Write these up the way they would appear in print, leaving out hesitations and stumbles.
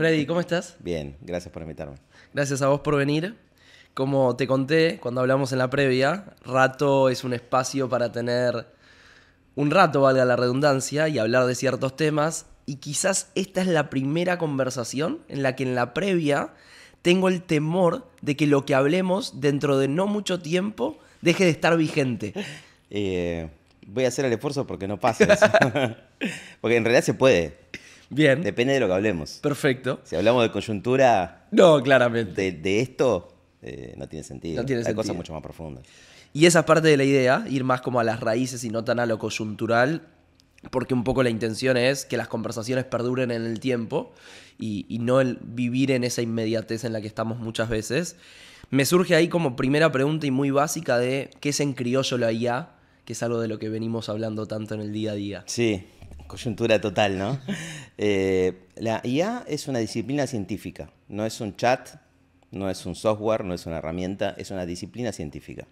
Freddy, ¿cómo estás? Bien, gracias por invitarme. Gracias a vos por venir. Como te conté cuando hablamos en la previa, Rato es un espacio para tener un rato, valga la redundancia, y hablar de ciertos temas. Y quizás esta es la primera conversación en la que en la previa tengo el temor de que lo que hablemos dentro de no mucho tiempo deje de estar vigente. Voy a hacer el esfuerzo porque no pase eso. Porque en realidad se puede. Bien, Depende de lo que hablemos. perfecto. Si hablamos de coyuntura No, claramente. de esto, no tiene sentido. No tiene Hay sentido. cosas mucho más profundas. Y esa es parte de la idea, ir más como a las raíces y no tan a lo coyuntural, porque un poco la intención es que las conversaciones perduren en el tiempo y no el vivir en esa inmediatez en la que estamos muchas veces. Me surge ahí como primera pregunta y muy básica de qué es en criollo la IA, que es algo de lo que venimos hablando tanto en el día a día. Sí, coyuntura total, ¿no? La IA es una disciplina científica. No es un chat, no es un software, no es una herramienta, es una disciplina científica.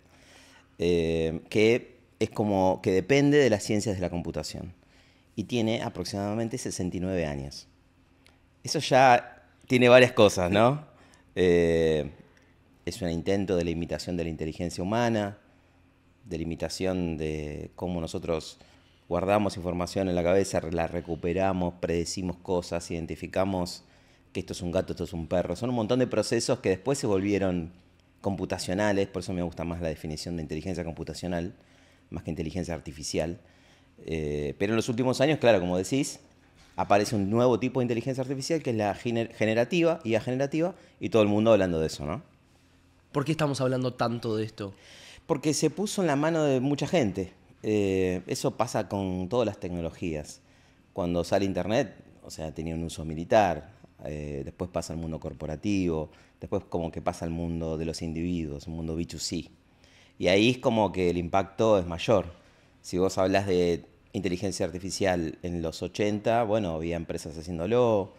Que es como que depende de las ciencias de la computación. Y tiene aproximadamente 69 años. Eso ya tiene varias cosas, ¿no? Es un intento de la imitación de la inteligencia humana, de la imitación de cómo nosotros guardamos información en la cabeza, la recuperamos, predecimos cosas, identificamos que esto es un gato, esto es un perro. Son un montón de procesos que después se volvieron computacionales, por eso me gusta más la definición de inteligencia computacional, más que inteligencia artificial. Pero en los últimos años, claro, como decís, aparece un nuevo tipo de inteligencia artificial que es la generativa, IA generativa, y todo el mundo hablando de eso, ¿no? ¿Por qué estamos hablando tanto de esto? Porque se puso en la mano de mucha gente. Eso pasa con todas las tecnologías. Cuando sale Internet, o sea, tenía un uso militar, después pasa al mundo corporativo, después como que pasa al mundo de los individuos, un mundo B2C. Y ahí es como que el impacto es mayor. Si vos hablas de inteligencia artificial en los 80, bueno, había empresas haciéndolo,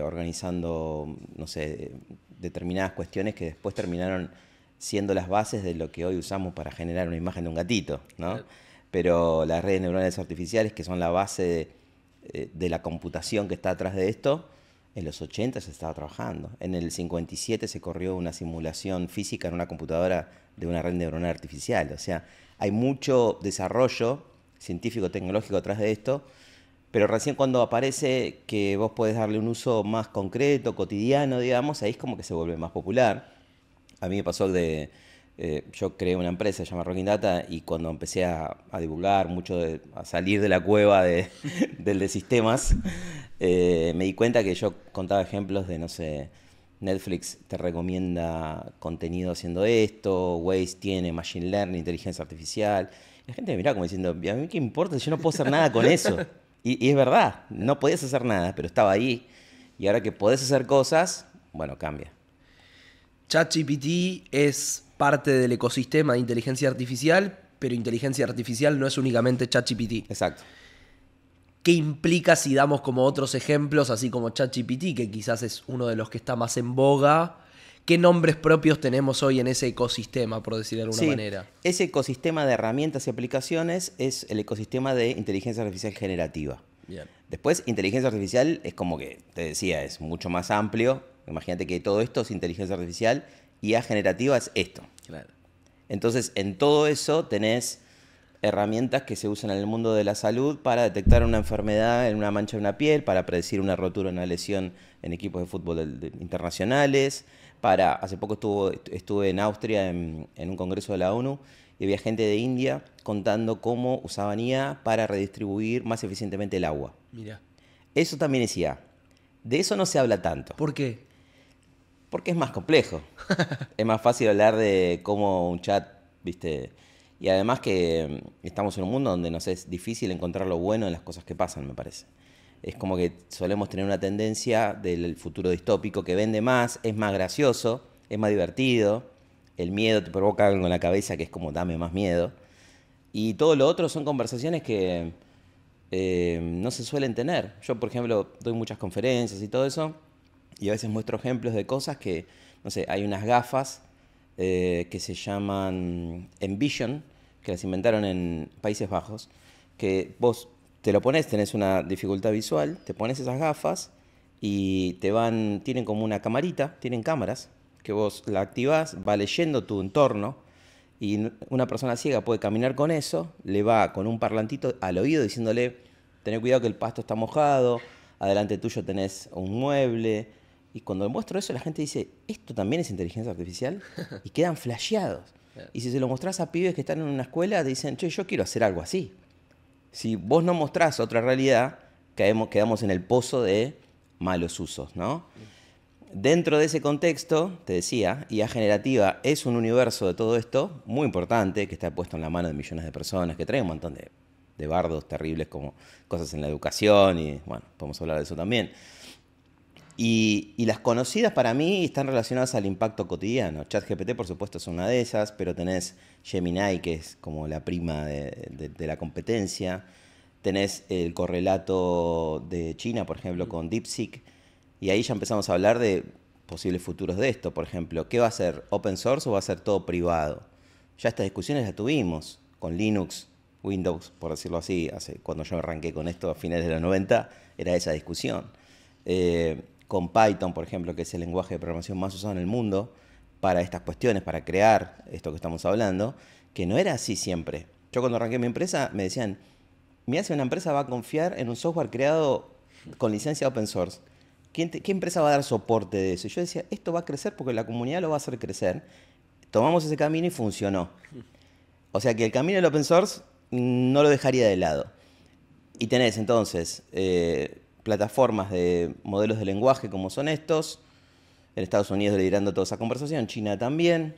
organizando, no sé, determinadas cuestiones que después terminaron siendo las bases de lo que hoy usamos para generar una imagen de un gatito, ¿no? Pero las redes neuronales artificiales, que son la base de la computación que está atrás de esto, en los 80 se estaba trabajando. En el 57 se corrió una simulación física en una computadora de una red neuronal artificial. O sea, hay mucho desarrollo científico-tecnológico atrás de esto, pero recién cuando aparece que vos podés darle un uso más concreto, cotidiano, digamos, ahí es como que se vuelve más popular. A mí me pasó yo creé una empresa, se llama Rocking Data, y cuando empecé a divulgar mucho, a salir de la cueva del de sistemas, me di cuenta que yo contaba ejemplos de, no sé, Netflix te recomienda contenido haciendo esto, Waze tiene Machine Learning, inteligencia artificial. Y la gente me miraba como diciendo, ¿a mí qué importa? Yo no puedo hacer nada con eso. Y es verdad, no podías hacer nada, pero estaba ahí. Y ahora que podés hacer cosas, bueno, cambia. ChatGPT es parte del ecosistema de inteligencia artificial, pero inteligencia artificial no es únicamente ChatGPT. Exacto. ¿Qué implica si damos como otros ejemplos, así como ChatGPT, que quizás es uno de los que está más en boga? ¿Qué nombres propios tenemos hoy en ese ecosistema, por decir de alguna manera? Ese ecosistema de herramientas y aplicaciones es el ecosistema de inteligencia artificial generativa. Bien. Después, inteligencia artificial es como que, te decía, es mucho más amplio. Imagínate que todo esto es inteligencia artificial y IA generativa es esto. Claro. Entonces, en todo eso tenés herramientas que se usan en el mundo de la salud para detectar una enfermedad en una mancha de una piel, para predecir una rotura, una lesión en equipos de fútbol internacionales. Hace poco estuve en Austria en un congreso de la ONU y había gente de India contando cómo usaban IA para redistribuir más eficientemente el agua. Mira. Eso también es IA. De eso no se habla tanto. ¿Por qué? Porque es más complejo. Es más fácil hablar de cómo un chat, ¿viste? Y además que estamos en un mundo donde nos es difícil encontrar lo bueno en las cosas que pasan, me parece. Es como que solemos tener una tendencia del futuro distópico que vende más, es más gracioso, es más divertido. El miedo te provoca algo en la cabeza que es como dame más miedo. Y todo lo otro son conversaciones que no se suelen tener. Yo, por ejemplo, doy muchas conferencias y todo eso, y a veces muestro ejemplos de cosas que, no sé, hay unas gafas que se llaman Envision, que las inventaron en Países Bajos, que vos te lo pones, tenés una dificultad visual, te pones esas gafas y tienen como una camarita, tienen cámaras, que vos la activás, va leyendo tu entorno, y una persona ciega puede caminar con eso, le va con un parlantito al oído diciéndole, tené cuidado que el pasto está mojado, adelante tuyo tenés un mueble. Y cuando muestro eso, la gente dice, ¿esto también es inteligencia artificial? Y quedan flasheados. Y si se lo mostrás a pibes que están en una escuela, te dicen, che, yo quiero hacer algo así. Si vos no mostrás otra realidad, quedamos en el pozo de malos usos, ¿no? Dentro de ese contexto, te decía, IA generativa es un universo de todo esto muy importante, que está puesto en la mano de millones de personas, que trae un montón de bardos terribles como cosas en la educación, y bueno, podemos hablar de eso también. Y las conocidas para mí están relacionadas al impacto cotidiano. ChatGPT, por supuesto, es una de esas, pero tenés Gemini, que es como la prima de la competencia. Tenés el correlato de China, por ejemplo, con DeepSeek. Y ahí ya empezamos a hablar de posibles futuros de esto. Por ejemplo, ¿qué va a ser? ¿Open source o va a ser todo privado? Ya estas discusiones las tuvimos con Linux, Windows, por decirlo así. Cuando yo arranqué con esto a finales de los 90, era esa discusión. Con Python, por ejemplo, que es el lenguaje de programación más usado en el mundo para estas cuestiones, para crear esto que estamos hablando, que no era así siempre. Yo cuando arranqué mi empresa me decían, mirá si una empresa va a confiar en un software creado con licencia open source. ¿Qué empresa va a dar soporte de eso? Y yo decía, esto va a crecer porque la comunidad lo va a hacer crecer. Tomamos ese camino y funcionó. O sea que el camino del open source no lo dejaría de lado. Y tenés entonces plataformas de modelos de lenguaje como son estos, en Estados Unidos liderando toda esa conversación, China también,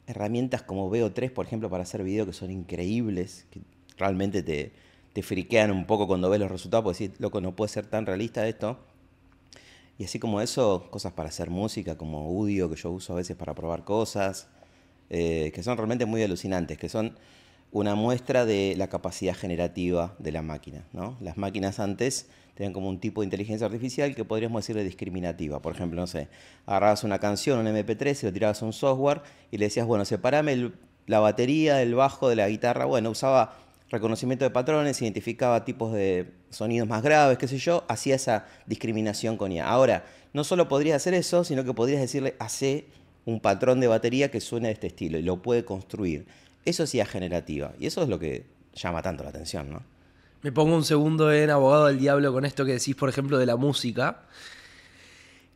herramientas como Veo3, por ejemplo, para hacer video que son increíbles, que realmente te friquean un poco cuando ves los resultados, porque decís, loco, no puede ser tan realista esto. Y así como eso, cosas para hacer música, como Udio, que yo uso a veces para probar cosas, que son realmente muy alucinantes, que son una muestra de la capacidad generativa de la máquina, ¿no? Las máquinas antes tenían como un tipo de inteligencia artificial que podríamos decirle discriminativa. Por ejemplo, no sé, agarrabas una canción, un MP3, y lo tirabas a un software y le decías, bueno, separame la batería, el bajo de la guitarra. Bueno, usaba reconocimiento de patrones, identificaba tipos de sonidos más graves, qué sé yo, hacía esa discriminación con IA. Ahora, no solo podrías hacer eso, sino que podrías decirle, hace un patrón de batería que suene de este estilo, y lo puede construir. Eso sí es generativa, y eso es lo que llama tanto la atención, ¿no? Me pongo un segundo en abogado del diablo con esto que decís, por ejemplo, de la música.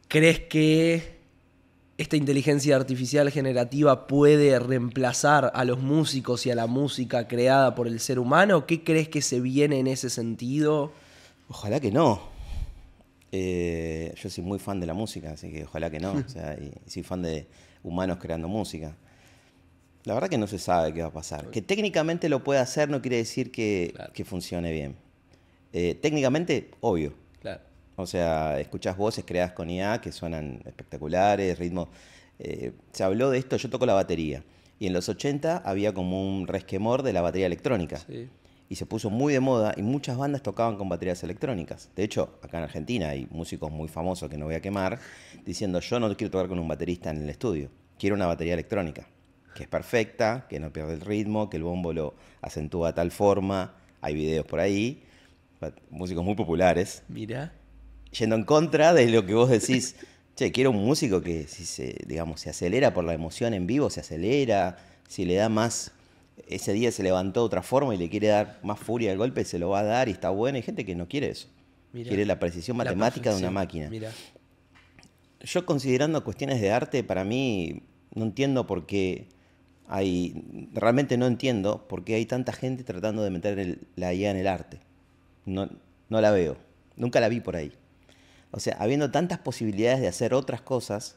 ¿Crees que esta inteligencia artificial generativa puede reemplazar a los músicos y a la música creada por el ser humano? ¿Qué crees que se viene en ese sentido? Ojalá que no. Yo soy muy fan de la música, así que ojalá que no. O sea, y soy fan de humanos creando música. La verdad que no se sabe qué va a pasar. Que técnicamente lo pueda hacer no quiere decir que funcione bien. Técnicamente, obvio. Claro. O sea, escuchás voces creadas con IA que suenan espectaculares, ritmos. Se habló de esto, yo toco la batería. Y en los 80 había como un resquemor de la batería electrónica. Sí. Y se puso muy de moda y muchas bandas tocaban con baterías electrónicas. De hecho, acá en Argentina hay músicos muy famosos que no voy a quemar, diciendo yo no quiero tocar con un baterista en el estudio, quiero una batería electrónica, que es perfecta, que no pierde el ritmo, que el bombo lo acentúa de tal forma. Hay videos por ahí, músicos muy populares, Mira. yendo en contra de lo que vos decís. Che, quiero un músico que si se acelera por la emoción en vivo, se acelera, si le da más, ese día se levantó de otra forma y le quiere dar más furia al golpe, se lo va a dar y está bueno. Hay gente que no quiere eso. Mirá. Quiere la precisión La matemática de una perfección. máquina. Mirá. Yo, considerando cuestiones de arte, para mí no entiendo por qué realmente no entiendo por qué hay tanta gente tratando de meter la IA en el arte. No, no la veo. Nunca la vi por ahí. O sea, habiendo tantas posibilidades de hacer otras cosas,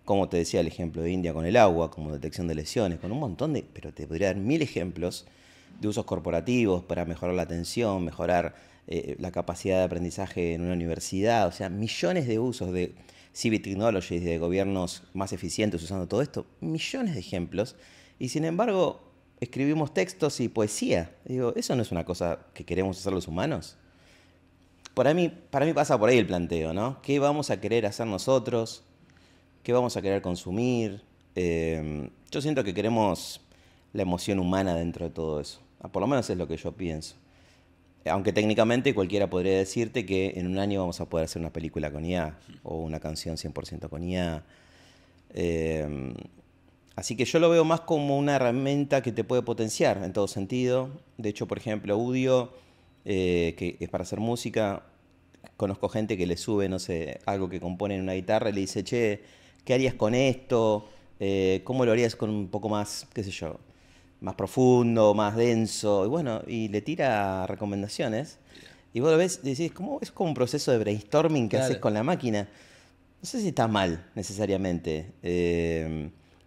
como te decía el ejemplo de India con el agua, como detección de lesiones, con un montón pero te podría dar 1000 ejemplos de usos corporativos para mejorar la atención, mejorar la capacidad de aprendizaje en una universidad, o sea, millones de usos de civic technologies, de gobiernos más eficientes usando todo esto, millones de ejemplos, y sin embargo escribimos textos y poesía. Digo, ¿eso no es una cosa que queremos hacer los humanos? Para mí pasa por ahí el planteo, ¿no? ¿Qué vamos a querer hacer nosotros? ¿Qué vamos a querer consumir? Yo siento que queremos la emoción humana dentro de todo eso. Por lo menos es lo que yo pienso. Aunque técnicamente cualquiera podría decirte que en un año vamos a poder hacer una película con IA o una canción 100% con IA. Eh, Así que yo lo veo más como una herramienta que te puede potenciar en todo sentido. De hecho, por ejemplo, Udio, que es para hacer música, conozco gente que le sube, no sé, algo que compone en una guitarra y le dice, che, ¿qué harías con esto? ¿Cómo lo harías con un poco más, qué sé yo, más profundo, más denso? Y bueno, y le tira recomendaciones. Y vos lo ves y decís, ¿cómo? Es como un proceso de brainstorming que haces Claro. con la máquina. No sé si está mal necesariamente.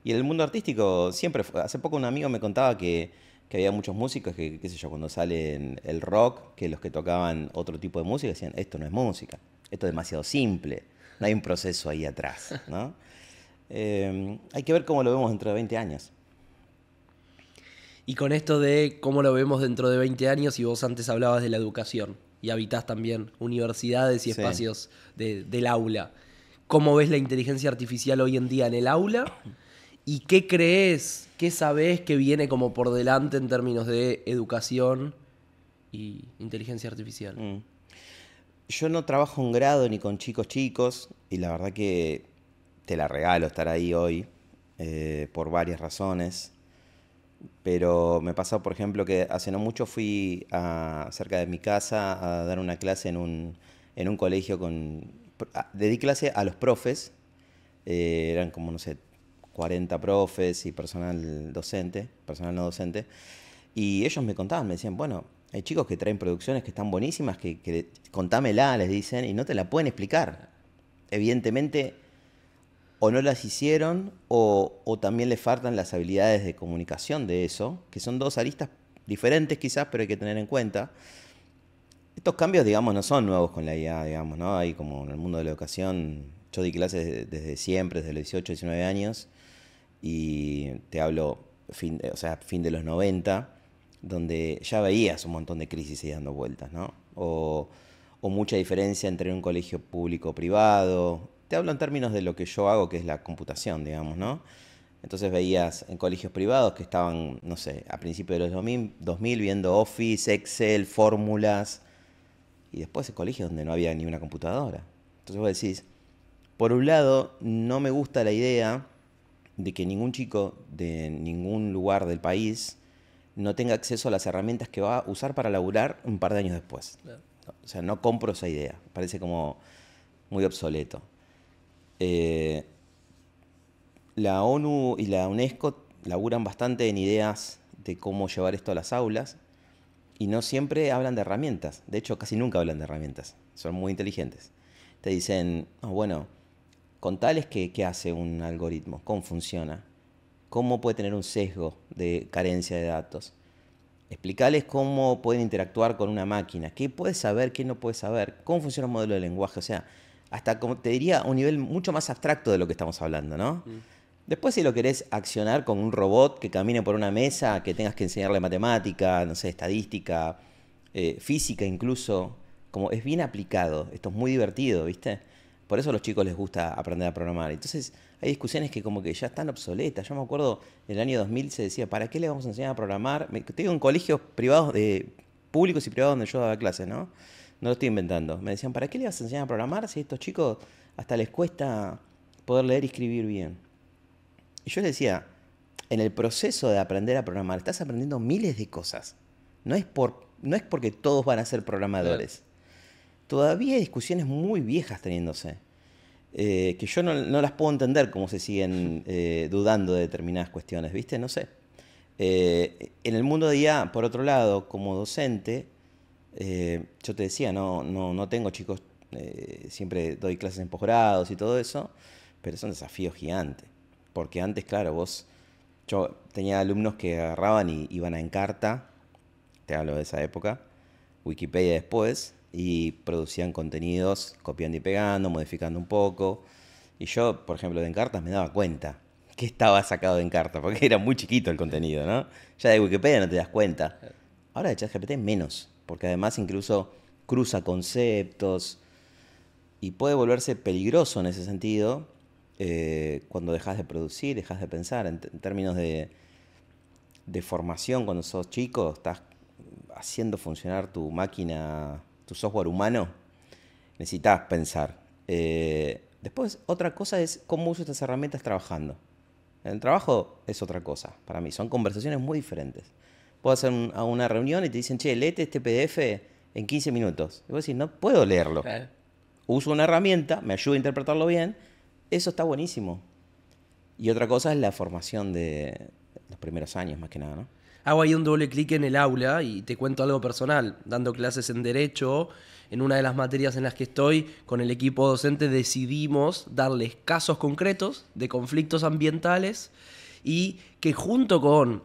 Y en el mundo artístico siempre fue. Hace poco un amigo me contaba que había muchos músicos que, qué sé yo, cuando salen el rock, que los que tocaban otro tipo de música decían, esto no es música, esto es demasiado simple, no hay un proceso ahí atrás, ¿no? Hay que ver cómo lo vemos dentro de 20 años. Y con esto de cómo lo vemos dentro de 20 años, y vos antes hablabas de la educación, y habitás también universidades y Sí. espacios del aula. ¿Cómo ves la inteligencia artificial hoy en día en el aula? ¿Y qué crees, qué sabés que viene como por delante en términos de educación y inteligencia artificial? Mm. Yo no trabajo un grado ni con chicos chicos y la verdad que te la regalo estar ahí hoy por varias razones. Pero me pasó, por ejemplo, que hace no mucho fui cerca de mi casa a dar una clase en un colegio di clase a los profes, eran como, no sé, 40 profes y personal docente, personal no docente, y ellos me contaban, me decían, bueno, hay chicos que traen producciones que están buenísimas, que contámela, les dicen, y no te la pueden explicar. Evidentemente o no las hicieron o también les faltan las habilidades de comunicación de eso, que son dos aristas diferentes quizás, pero hay que tener en cuenta. Estos cambios, digamos, no son nuevos con la IA, digamos, ¿no? Hay como en el mundo de la educación, yo di clases desde siempre, desde los 18, 19 años, y te hablo o sea, fin de los 90, donde ya veías un montón de crisis ahí dando vueltas, ¿no? O mucha diferencia entre un colegio público o privado. Te hablo en términos de lo que yo hago, que es la computación, digamos, ¿no? Entonces veías en colegios privados que estaban, no sé, a principios de los 2000 viendo Office, Excel, fórmulas, y después en colegios donde no había ni una computadora. Entonces vos decís, por un lado, no me gusta la idea de que ningún chico de ningún lugar del país no tenga acceso a las herramientas que va a usar para laburar un par de años después. Claro. O sea, no compro esa idea. Parece como muy obsoleto. Eh, la ONU y la UNESCO laburan bastante en ideas de cómo llevar esto a las aulas y no siempre hablan de herramientas. De hecho, casi nunca hablan de herramientas. Son muy inteligentes. Te dicen, oh, bueno, contales qué hace un algoritmo, cómo funciona, cómo puede tener un sesgo de carencia de datos. Explicales cómo pueden interactuar con una máquina, qué puede saber, qué no puede saber, cómo funciona un modelo de lenguaje. O sea, hasta como te diría, a un nivel mucho más abstracto de lo que estamos hablando, ¿no? Después si lo querés accionar con un robot que camine por una mesa, que tengas que enseñarle matemática, no sé, estadística, física incluso, como es bien aplicado, esto es muy divertido, ¿viste? Por eso a los chicos les gusta aprender a programar. Entonces hay discusiones que como que ya están obsoletas. Yo me acuerdo en el año 2000 se decía, ¿para qué le vamos a enseñar a programar? Te digo en colegios privados, públicos y privados donde yo daba clases, ¿no? No lo estoy inventando. Me decían, ¿para qué le vas a enseñar a programar si a estos chicos hasta les cuesta poder leer y escribir bien? Y yo les decía, en el proceso de aprender a programar, estás aprendiendo miles de cosas. No es porque todos van a ser Claro. programadores. Todavía hay discusiones muy viejas teniéndose, que yo no las puedo entender cómo se siguen dudando de determinadas cuestiones, ¿viste? No sé. En el mundo de IA, por otro lado, como docente, yo te decía, no tengo chicos, siempre doy clases en posgrados y todo eso, pero es un desafío gigante. Porque antes, claro, yo tenía alumnos que agarraban y iban a Encarta, te hablo de esa época, Wikipedia después, y producían contenidos copiando y pegando, modificando un poco. Y yo, por ejemplo, de Encarta me daba cuenta que estaba sacado de Encarta, porque era muy chiquito el contenido, ¿no? Ya de Wikipedia no te das cuenta. Ahora de ChatGPT menos, porque además incluso cruza conceptos y puede volverse peligroso en ese sentido cuando dejas de producir, dejas de pensar en términos de formación cuando sos chico, estás haciendo funcionar tu máquina, tu software humano, necesitas pensar. Después, otra cosa es cómo uso estas herramientas trabajando. En el trabajo es otra cosa para mí, son conversaciones muy diferentes. Puedo hacer una reunión y te dicen, che, léete este PDF en 15 minutos. Y vos decís, no puedo leerlo. Uso una herramienta, me ayuda a interpretarlo bien, eso está buenísimo. Y otra cosa es la formación de los primeros años, más que nada, ¿no? Hago ahí un doble clic en el aula y te cuento algo personal. Dando clases en Derecho, en una de las materias en las que estoy, con el equipo docente decidimos darles casos concretos de conflictos ambientales y que junto con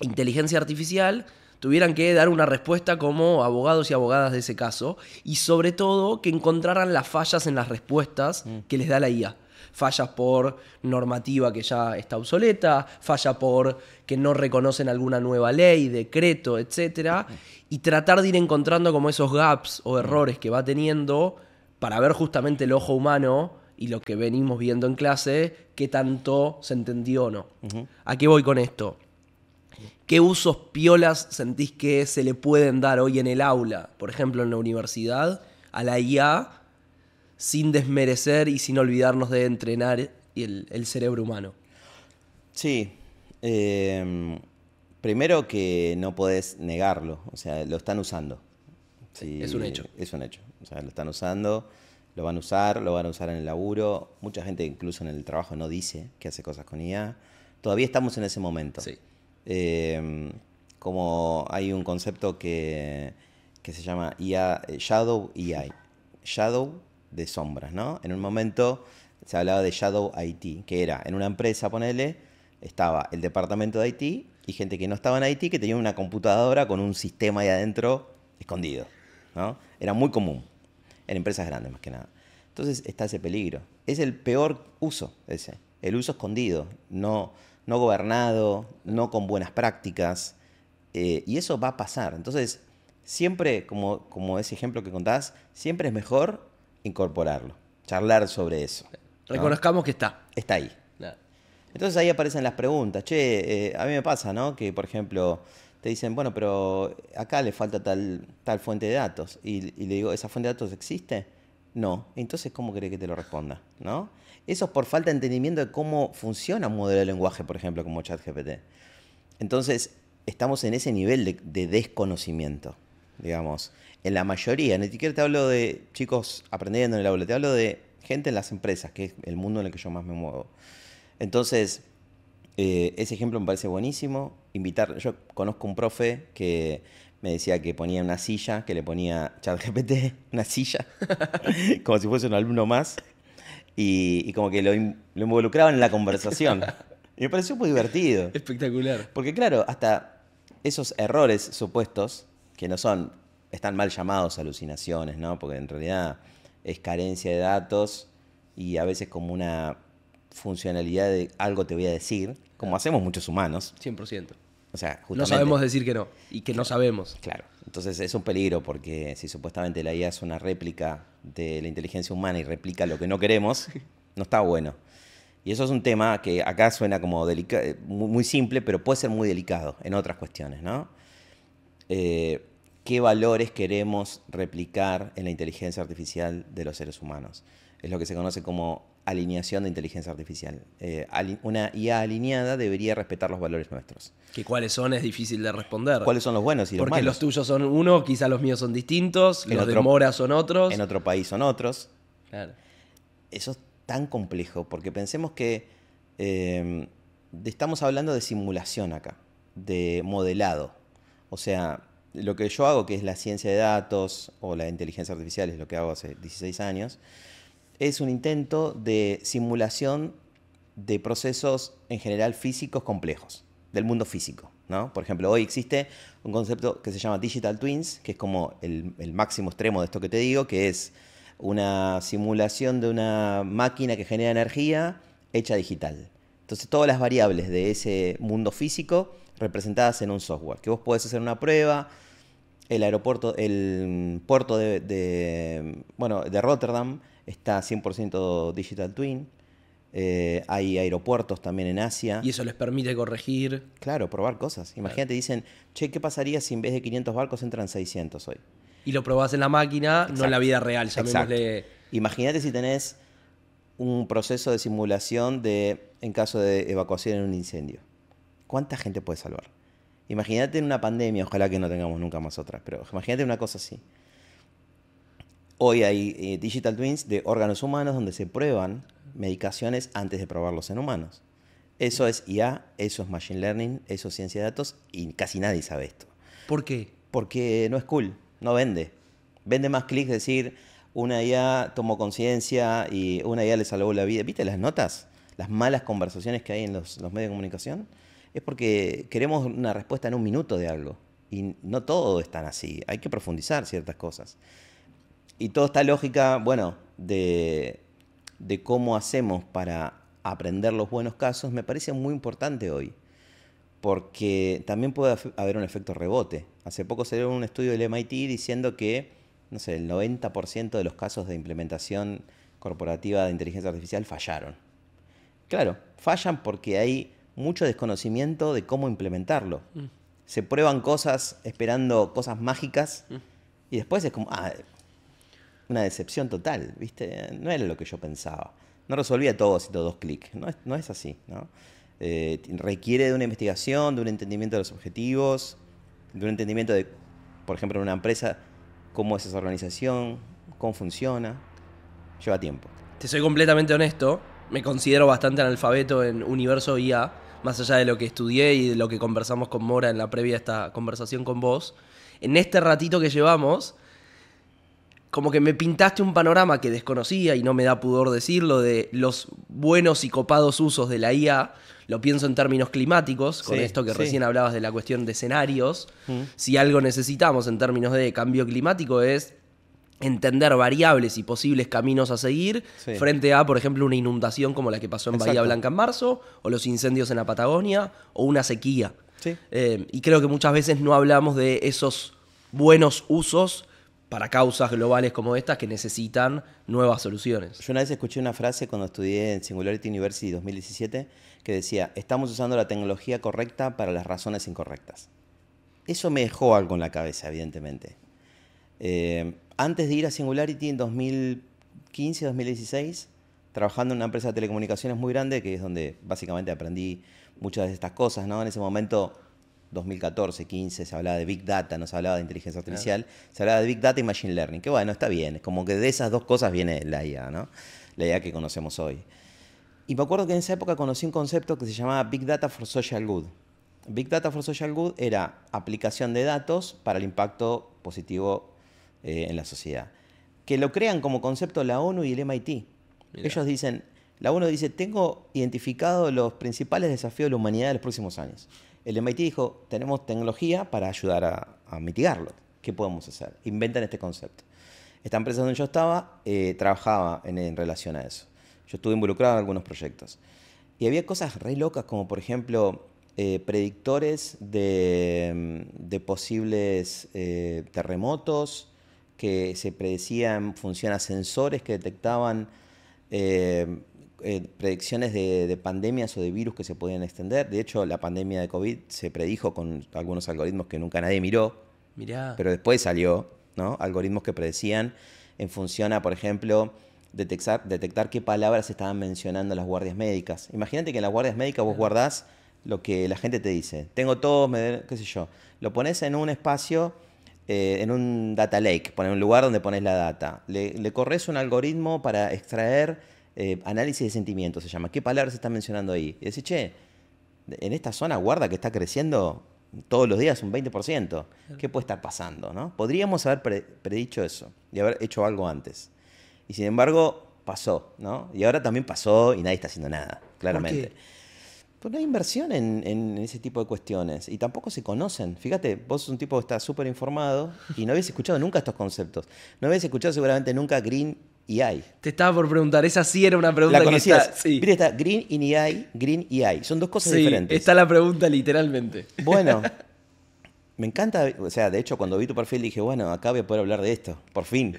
inteligencia artificial tuvieran que dar una respuesta como abogados y abogadas de ese caso y sobre todo que encontraran las fallas en las respuestas que les da la IA. Fallas por normativa que ya está obsoleta, falla por que no reconocen alguna nueva ley, decreto, etcétera, y tratar de ir encontrando como esos gaps o errores que va teniendo para ver justamente el ojo humano y lo que venimos viendo en clase, qué tanto se entendió o no. ¿A qué voy con esto? ¿Qué usos piolas sentís que se le pueden dar hoy en el aula, por ejemplo en la universidad, a la IA, sin desmerecer y sin olvidarnos de entrenar el cerebro humano? Sí. Primero que no podés negarlo, o sea, lo están usando. Sí, es un hecho. Es un hecho. O sea, lo están usando, lo van a usar en el laburo. Mucha gente incluso en el trabajo no dice que hace cosas con IA. Todavía estamos en ese momento. Sí. Como hay un concepto que se llama IA, Shadow AI. Shadow de sombras, ¿no? En un momento se hablaba de Shadow IT, que era en una empresa, ponele, estaba el departamento de IT y gente que no estaba en IT que tenía una computadora con un sistema ahí adentro escondido, ¿no? Era muy común en empresas grandes más que nada. Entonces está ese peligro. Es el peor uso ese, el uso escondido, no gobernado, no con buenas prácticas, y eso va a pasar. Entonces, siempre, como ese ejemplo que contás, siempre es mejor incorporarlo, charlar sobre eso, ¿no? Reconozcamos que está. Está ahí. Claro. Entonces ahí aparecen las preguntas. Che, a mí me pasa, ¿no? Que, por ejemplo, te dicen, bueno, pero acá le falta tal fuente de datos. Y le digo, ¿esa fuente de datos existe? No. Entonces, ¿cómo querés que te lo responda? ¿No? Eso es por falta de entendimiento de cómo funciona un modelo de lenguaje, por ejemplo, como ChatGPT. Entonces, estamos en ese nivel de desconocimiento, digamos. En la mayoría, ni siquiera te hablo de chicos aprendiendo en el aula, te hablo de gente en las empresas, que es el mundo en el que yo más me muevo. Entonces, ese ejemplo me parece buenísimo. Yo conozco un profe que me decía que ponía una silla, que le ponía ChatGPT, una silla, como si fuese un alumno más, y como que lo involucraban en la conversación. Y me pareció muy divertido. Espectacular. Porque claro, hasta esos errores supuestos, que no son, están mal llamados alucinaciones, ¿no? Porque en realidad es carencia de datos y a veces como una funcionalidad de algo te voy a decir, como hacemos muchos humanos. 100%. O sea, justamente, no sabemos decir que no y que no sabemos. Claro. Entonces es un peligro porque si supuestamente la IA es una réplica de la inteligencia humana y replica lo que no queremos, no está bueno. Y eso es un tema que acá suena como muy simple, pero puede ser muy delicado en otras cuestiones, ¿no? ¿Qué valores queremos replicar en la inteligencia artificial de los seres humanos? Es lo que se conoce como alineación de inteligencia artificial. Una IA alineada debería respetar los valores nuestros. ¿Que cuáles son? Es difícil de responder. ¿Cuáles son los buenos y los malos? Porque los tuyos son uno, quizá los míos son distintos, los de Mora son otros. En otro país son otros. Claro. Eso es tan complejo, porque pensemos que estamos hablando de simulación acá, de modelado. O sea, lo que yo hago, que es la ciencia de datos o la inteligencia artificial, es lo que hago hace 16 años, es un intento de simulación de procesos en general físicos complejos, del mundo físico, ¿no? Por ejemplo, hoy existe un concepto que se llama Digital Twins, que es como el máximo extremo de esto que te digo, que es una simulación de una máquina que genera energía hecha digital. Entonces, todas las variables de ese mundo físico representadas en un software, que vos podés hacer una prueba. El puerto de Rotterdam está 100% Digital Twin. Hay aeropuertos también en Asia. Y eso les permite corregir. Claro, probar cosas. Imagínate, dicen, che, ¿qué pasaría si en vez de 500 barcos entran 600 hoy? Y lo probás en la máquina, Exacto. no en la vida real, llamémosle. Exacto. Imagínate si tenés un proceso de simulación en caso de evacuación en un incendio. ¿Cuánta gente puede salvar? Imagínate en una pandemia, ojalá que no tengamos nunca más otra, pero imagínate una cosa así. Hoy hay digital twins de órganos humanos donde se prueban medicaciones antes de probarlos en humanos. Eso es IA, eso es machine learning, eso es ciencia de datos y casi nadie sabe esto. ¿Por qué? Porque no es cool, no vende. Vende más clics decir, una IA tomó conciencia y una IA le salvó la vida. ¿Viste las notas? Las malas conversaciones que hay en los medios de comunicación. Es porque queremos una respuesta en un minuto de algo. Y no todo es tan así. Hay que profundizar ciertas cosas. Y toda esta lógica, bueno, de cómo hacemos para aprender los buenos casos me parece muy importante hoy. Porque también puede haber un efecto rebote. Hace poco salió un estudio del MIT diciendo que, no sé, el 90% de los casos de implementación corporativa de inteligencia artificial fallaron. Claro, fallan porque hay mucho desconocimiento de cómo implementarlo. Se prueban cosas esperando cosas mágicas y después es como, una decepción total, ¿viste? No era lo que yo pensaba. No resolvía todo haciendo 2 clics. No es así, ¿no? Requiere de una investigación, de un entendimiento de los objetivos, de un entendimiento de, por ejemplo, en una empresa, cómo es esa organización, cómo funciona. Lleva tiempo. Te soy completamente honesto, me considero bastante analfabeto en universo IA, más allá de lo que estudié y de lo que conversamos con Mora en la previa a esta conversación con vos. En este ratito que llevamos, como que me pintaste un panorama que desconocía y no me da pudor decirlo, de los buenos y copados usos de la IA. Lo pienso en términos climáticos, con esto que recién hablabas de la cuestión de escenarios. Si algo necesitamos en términos de cambio climático es entender variables y posibles caminos a seguir frente a, por ejemplo, una inundación como la que pasó en Bahía Blanca en marzo, o los incendios en la Patagonia, o una sequía. Y creo que muchas veces no hablamos de esos buenos usos para causas globales como estas que necesitan nuevas soluciones. Yo una vez escuché una frase cuando estudié en Singularity University 2017 que decía, estamos usando la tecnología correcta para las razones incorrectas. Eso me dejó algo en la cabeza, evidentemente. Antes de ir a Singularity en 2015-2016, trabajando en una empresa de telecomunicaciones muy grande, que es donde básicamente aprendí muchas de estas cosas, ¿no? En ese momento, 2014-15, se hablaba de Big Data, no se hablaba de inteligencia artificial, se hablaba de Big Data y Machine Learning, que bueno, está bien, es como que de esas dos cosas viene la IA, ¿no? La IA que conocemos hoy. Y me acuerdo que en esa época conocí un concepto que se llamaba Big Data for Social Good. Big Data for Social Good era aplicación de datos para el impacto positivo en la sociedad. Que lo crean como concepto la ONU y el MIT. Mirá. Ellos dicen, la ONU dice, tengo identificado los principales desafíos de la humanidad en los próximos años. El MIT dijo, tenemos tecnología para ayudar a mitigarlo. ¿Qué podemos hacer? Inventan este concepto. Esta empresa donde yo estaba trabajaba en relación a eso. Yo estuve involucrado en algunos proyectos. Y había cosas re locas como, por ejemplo, predictores de posibles terremotos que se predecían en función a sensores que detectaban predicciones de pandemias o de virus que se podían extender. De hecho, la pandemia de COVID se predijo con algunos algoritmos que nunca nadie miró. Mirá. Pero después salió, ¿no? Algoritmos que predecían en función a, por ejemplo, detectar qué palabras estaban mencionando las guardias médicas. Imagínate que en las guardias médicas vos guardás lo que la gente te dice. Tengo todo, qué sé yo. Lo pones en un espacio, en un data lake, pones un lugar donde pones la data. Le corres un algoritmo para extraer análisis de sentimientos, se llama. ¿Qué palabras se están mencionando ahí? Y decís, che, en esta zona guarda que está creciendo todos los días un 20%. ¿Qué puede estar pasando, no? Podríamos haber predicho eso y haber hecho algo antes. Y sin embargo, pasó, ¿no? Y ahora también pasó y nadie está haciendo nada, claramente. ¿Por qué? Pues no hay inversión en ese tipo de cuestiones. Y tampoco se conocen. Fíjate, vos sos un tipo que está súper informado y no habías escuchado nunca estos conceptos. No habías escuchado seguramente nunca Green EI. Te estaba por preguntar, esa sí era una pregunta ¿La conocías? que está... Sí. Mira, está Green EI, Green EI. Son dos cosas diferentes. Está la pregunta literalmente. Bueno, me encanta, o sea, de hecho cuando vi tu perfil dije, bueno, acá voy a poder hablar de esto, por fin.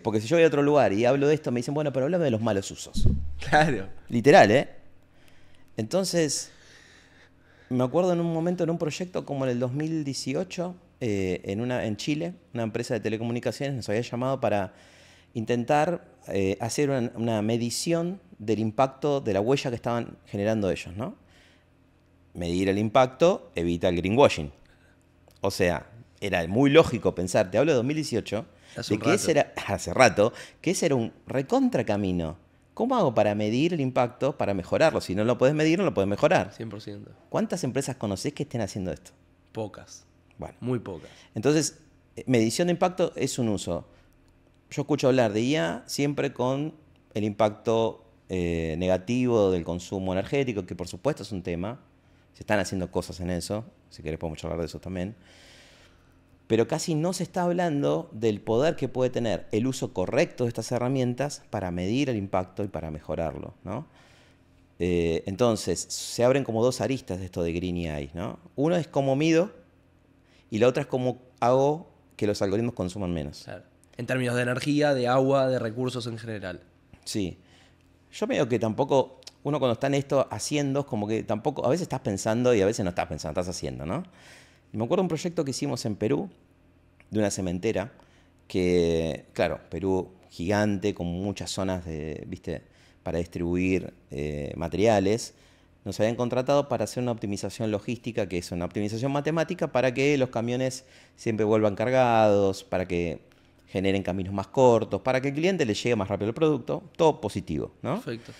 Porque si yo voy a otro lugar y hablo de esto, me dicen, bueno, pero háblame de los malos usos. Claro. Literal, ¿eh? Entonces, me acuerdo en un momento, en un proyecto como en el 2018, en Chile, una empresa de telecomunicaciones nos había llamado para intentar hacer una medición del impacto de la huella que estaban generando ellos, ¿no? Medir el impacto evita el greenwashing. O sea, era muy lógico pensar, te hablo de 2018, Hace de un que ese rato. era, hace rato, que ese era un recontra camino. ¿Cómo hago para medir el impacto, para mejorarlo? Si no lo puedes medir, no lo puedes mejorar. 100%. ¿Cuántas empresas conocés que estén haciendo esto? Pocas. Bueno, Muy pocas. entonces, medición de impacto es un uso. Yo escucho hablar de IA siempre con el impacto negativo del consumo energético, que por supuesto es un tema. Se están haciendo cosas en eso. Si querés podemos hablar de eso también. Pero casi no se está hablando del poder que puede tener el uso correcto de estas herramientas para medir el impacto y para mejorarlo, ¿no? Entonces, se abren como dos aristas de esto de Green AI, ¿no? Uno es cómo mido y la otra es cómo hago que los algoritmos consuman menos. Claro. En términos de energía, de agua, de recursos en general. Sí. Yo veo que tampoco, uno cuando está en esto haciendo, es como que tampoco, a veces estás pensando y a veces no estás pensando, estás haciendo, ¿no? Y me acuerdo de un proyecto que hicimos en Perú, de una cementera, que, claro, Perú gigante, con muchas zonas de, ¿viste? Para distribuir materiales. Nos habían contratado para hacer una optimización logística, que es una optimización matemática, para que los camiones siempre vuelvan cargados, para que generen caminos más cortos, para que el cliente le llegue más rápido el producto, todo positivo, ¿no? Perfecto.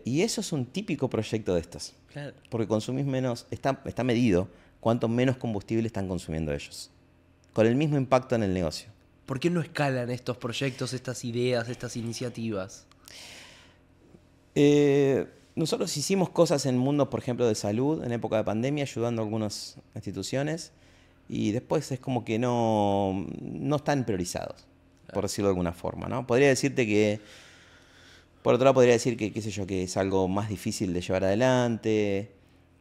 Y eso es un típico proyecto de estos, Claro. porque consumís menos, está medido cuánto menos combustible están consumiendo ellos, con el mismo impacto en el negocio. ¿Por qué no escalan estos proyectos, estas ideas, estas iniciativas? Nosotros hicimos cosas en mundos, por ejemplo, de salud, en época de pandemia, ayudando a algunas instituciones, y después es como que no están priorizados, por decirlo de alguna forma, ¿no? Podría decirte que, por otro lado, podría decir que, qué sé yo, que es algo más difícil de llevar adelante,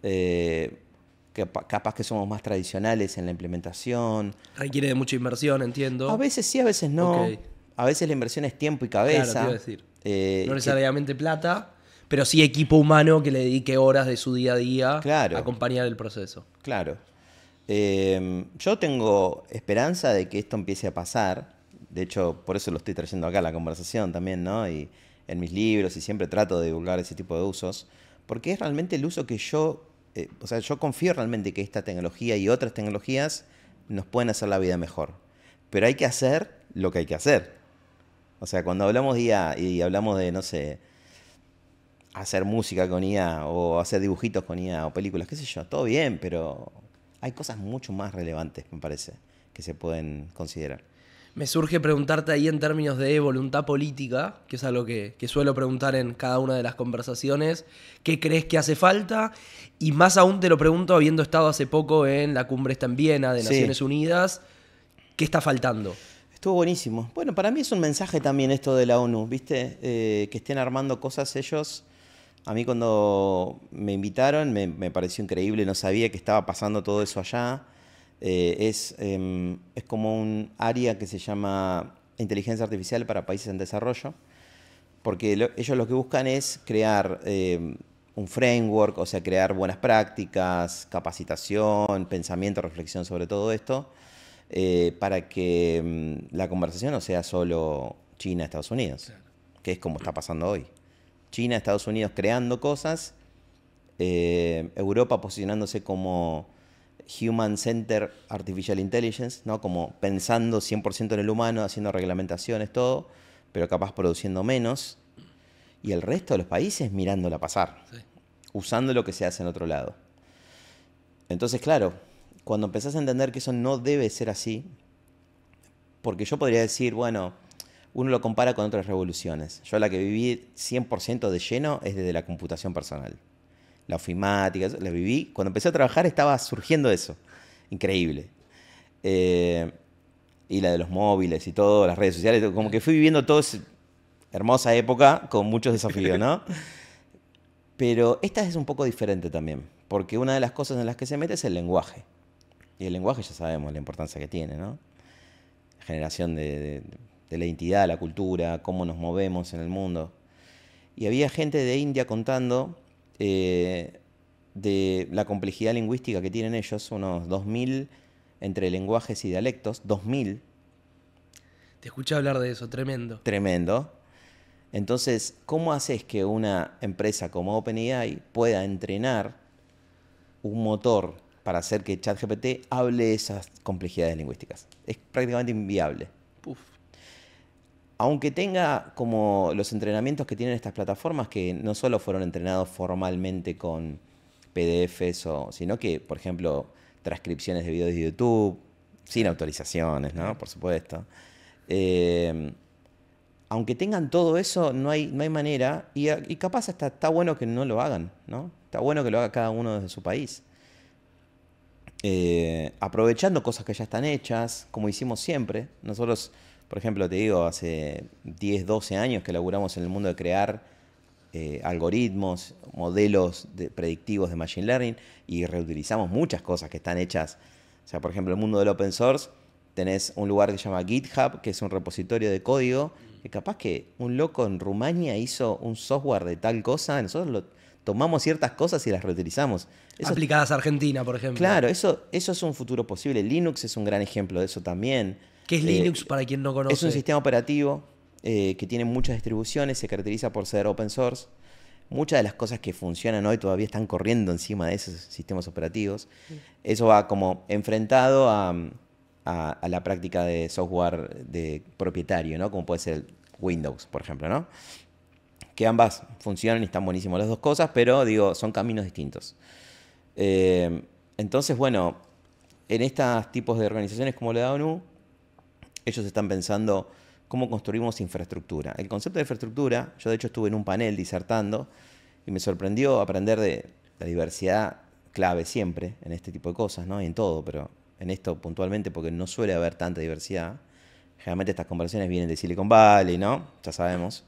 que capaz que somos más tradicionales en la implementación. Requiere de mucha inversión, entiendo. A veces sí, a veces no. Ok. A veces la inversión es tiempo y Claro, te cabeza. iba a decir. No Que- necesariamente plata, pero sí equipo humano que le dedique horas de su día a día Claro. a acompañar el proceso. Claro. Yo tengo esperanza de que esto empiece a pasar. De hecho, por eso lo estoy trayendo acá a la conversación también, ¿no? Y en mis libros y siempre trato de divulgar ese tipo de usos. Porque es realmente el uso que o sea, yo confío realmente que esta tecnología y otras tecnologías nos pueden hacer la vida mejor. Pero hay que hacer lo que hay que hacer. O sea, cuando hablamos de IA y hablamos de, no sé, hacer música con IA o hacer dibujitos con IA o películas, qué sé yo, todo bien, pero hay cosas mucho más relevantes, me parece, que se pueden considerar. Me surge preguntarte ahí en términos de voluntad política, que es algo que suelo preguntar en cada una de las conversaciones. ¿Qué crees que hace falta? Y más aún te lo pregunto habiendo estado hace poco en la cumbre esta en Viena de Sí. Naciones Unidas. ¿Qué está faltando? Estuvo buenísimo. Bueno, para mí es un mensaje también esto de la ONU, ¿viste? Que estén armando cosas ellos. A mí cuando me invitaron me pareció increíble, no sabía que estaba pasando todo eso allá. Es como un área que se llama inteligencia artificial para países en desarrollo, porque ellos lo que buscan es crear un framework, o sea, crear buenas prácticas, capacitación, pensamiento, reflexión sobre todo esto, para que la conversación no sea solo China-Estados Unidos, que es como está pasando hoy. China, Estados Unidos creando cosas, Europa posicionándose como Human Center Artificial Intelligence, ¿no? Como pensando 100% en el humano, haciendo reglamentaciones, todo, pero capaz produciendo menos, y el resto de los países mirándola pasar, Sí. usando lo que se hace en otro lado. Entonces, claro, cuando empezás a entender que eso no debe ser así, porque yo podría decir, bueno, uno lo compara con otras revoluciones. Yo la que viví 100% de lleno es desde la computación personal. La ofimática, la viví. Cuando empecé a trabajar estaba surgiendo eso. Increíble. Y la de los móviles y todo, las redes sociales, como que fui viviendo toda esa hermosa época con muchos desafíos, ¿no? Pero esta es un poco diferente también, porque una de las cosas en las que se mete es el lenguaje. Y el lenguaje ya sabemos la importancia que tiene, ¿no? Generación de la identidad, la cultura, cómo nos movemos en el mundo. y había gente de India contando de la complejidad lingüística que tienen ellos, unos 2000 entre lenguajes y dialectos, 2000, Te escuché hablar de eso, tremendo. tremendo. Entonces, ¿cómo haces que una empresa como OpenAI pueda entrenar un motor para hacer que ChatGPT hable esas complejidades lingüísticas? Es prácticamente inviable. Puf. Aunque tenga como los entrenamientos que tienen estas plataformas, que no solo fueron entrenados formalmente con PDFs, sino que, por ejemplo, transcripciones de videos de YouTube, sin autorizaciones, ¿no? Por supuesto. Aunque tengan todo eso, no hay manera, y capaz hasta está bueno que no lo hagan, ¿no? Está bueno que lo haga cada uno desde su país. Aprovechando cosas que ya están hechas, como hicimos siempre. Nosotros, por ejemplo, te digo, hace 10, 12 años que laburamos en el mundo de crear algoritmos, modelos predictivos de Machine Learning, y reutilizamos muchas cosas que están hechas. O sea, por ejemplo, el mundo del open source, tenés un lugar que se llama GitHub, que es un repositorio de código, que capaz que un loco en Rumania hizo un software de tal cosa, nosotros tomamos ciertas cosas y las reutilizamos. Eso, Aplicadas a Argentina, por ejemplo. claro, eso es un futuro posible. Linux es un gran ejemplo de eso también. ¿Qué es Linux para quien no conoce? Es un sistema operativo que tiene muchas distribuciones, se caracteriza por ser open source. Muchas de las cosas que funcionan hoy todavía están corriendo encima de esos sistemas operativos. Eso va como enfrentado a la práctica de software de propietario, ¿no? Como puede ser Windows, por ejemplo, ¿no? Que ambas funcionan y están buenísimas las dos cosas, pero digo, son caminos distintos. Entonces, bueno, en estos tipos de organizaciones como la ONU, ellos están pensando cómo construimos infraestructura. El concepto de infraestructura, yo de hecho estuve en un panel disertando y me sorprendió aprender de la diversidad clave siempre en este tipo de cosas, ¿no? Y en todo, pero en esto puntualmente porque no suele haber tanta diversidad. Generalmente estas conversaciones vienen de Silicon Valley, ¿no? Ya sabemos.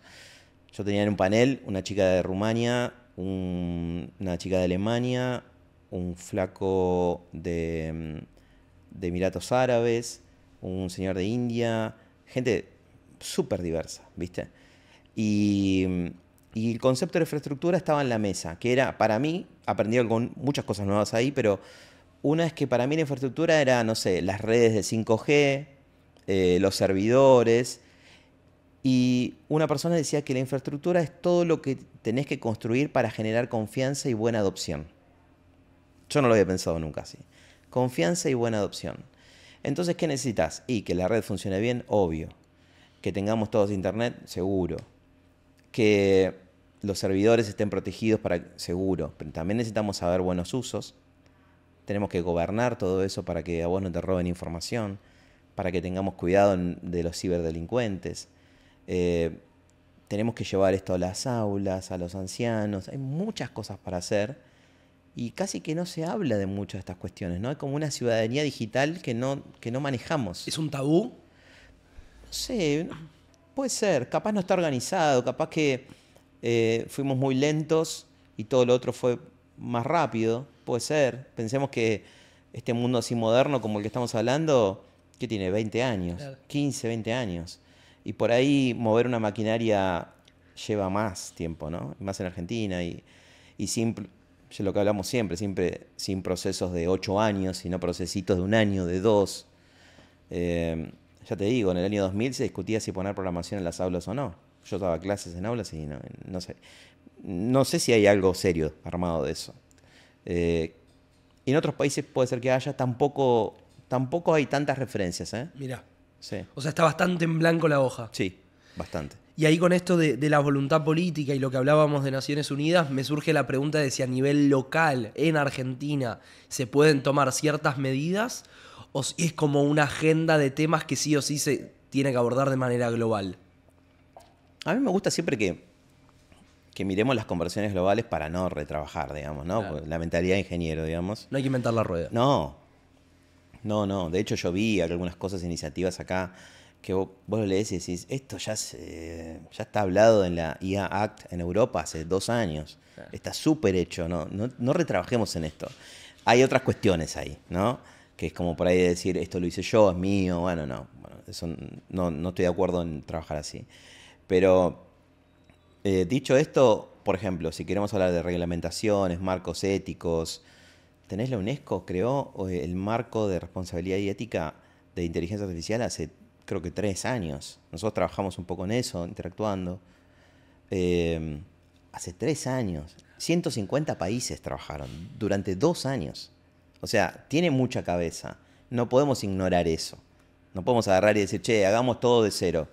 Yo tenía en un panel una chica de Rumania, una chica de Alemania, un flaco de Emiratos Árabes, un señor de India, gente súper diversa, ¿viste? Y el concepto de infraestructura estaba en la mesa, que era, para mí, aprendí muchas cosas nuevas ahí, pero una es que para mí la infraestructura era, no sé, las redes de 5G, los servidores, y una persona decía que la infraestructura es todo lo que tenés que construir para generar confianza y buena adopción. Yo no lo había pensado nunca así. Confianza y buena adopción. Entonces, ¿qué necesitas? Y que la red funcione bien, obvio. Que tengamos todos internet, seguro. Que los servidores estén protegidos, seguro. Pero también necesitamos saber buenos usos. Tenemos que gobernar todo eso para que a vos no te roben información, para que tengamos cuidado de los ciberdelincuentes. Tenemos que llevar esto a las aulas, a los ancianos. Hay muchas cosas para hacer y casi que no se habla de muchas de estas cuestiones, ¿no? Hay como una ciudadanía digital que no manejamos. ¿Es un tabú? No sé, puede ser. Capaz no está organizado, capaz que fuimos muy lentos y todo lo otro fue más rápido. Puede ser. Pensemos que este mundo así moderno como el que estamos hablando, ¿qué tiene? 20 años, claro. 15, 20 años. Y por ahí mover una maquinaria lleva más tiempo, ¿no? Más en Argentina y lo que hablamos siempre, sin procesos de 8 años, sino procesitos de 1 año, de 2. Ya te digo, en el año 2000 se discutía si poner programación en las aulas o no. Yo daba clases en aulas y no sé. No sé si hay algo serio armado de eso. Y en otros países puede ser que haya, tampoco hay tantas referencias, ¿eh? Mirá. Sí. O sea, está bastante en blanco la hoja. Sí, bastante. Y ahí con esto de la voluntad política y lo que hablábamos de Naciones Unidas, me surge la pregunta de si a nivel local, en Argentina, se pueden tomar ciertas medidas o si es como una agenda de temas que sí o sí se tiene que abordar de manera global. A mí me gusta siempre que miremos las conversiones globales para no retrabajar, digamos, ¿no? Claro. La mentalidad de ingeniero, digamos. No hay que inventar la rueda. No. De hecho, yo vi algunas cosas, iniciativas acá, que vos lo lees y decís, esto ya está hablado en la IA Act en Europa hace 2 años. Claro. Está súper hecho, no retrabajemos en esto. Hay otras cuestiones ahí, ¿no? Que es como por ahí decir, esto lo hice yo, es mío. Bueno, eso no estoy de acuerdo en trabajar así. Pero Dicho esto, por ejemplo, si queremos hablar de reglamentaciones, marcos éticos, tenés la UNESCO creó el marco de responsabilidad y ética de inteligencia artificial hace creo que 3 años. Nosotros trabajamos un poco en eso, interactuando. Eh, Hace 3 años. 150 países trabajaron durante 2 años. O sea, tiene mucha cabeza. No podemos ignorar eso. No podemos agarrar y decir, che, hagamos todo de cero.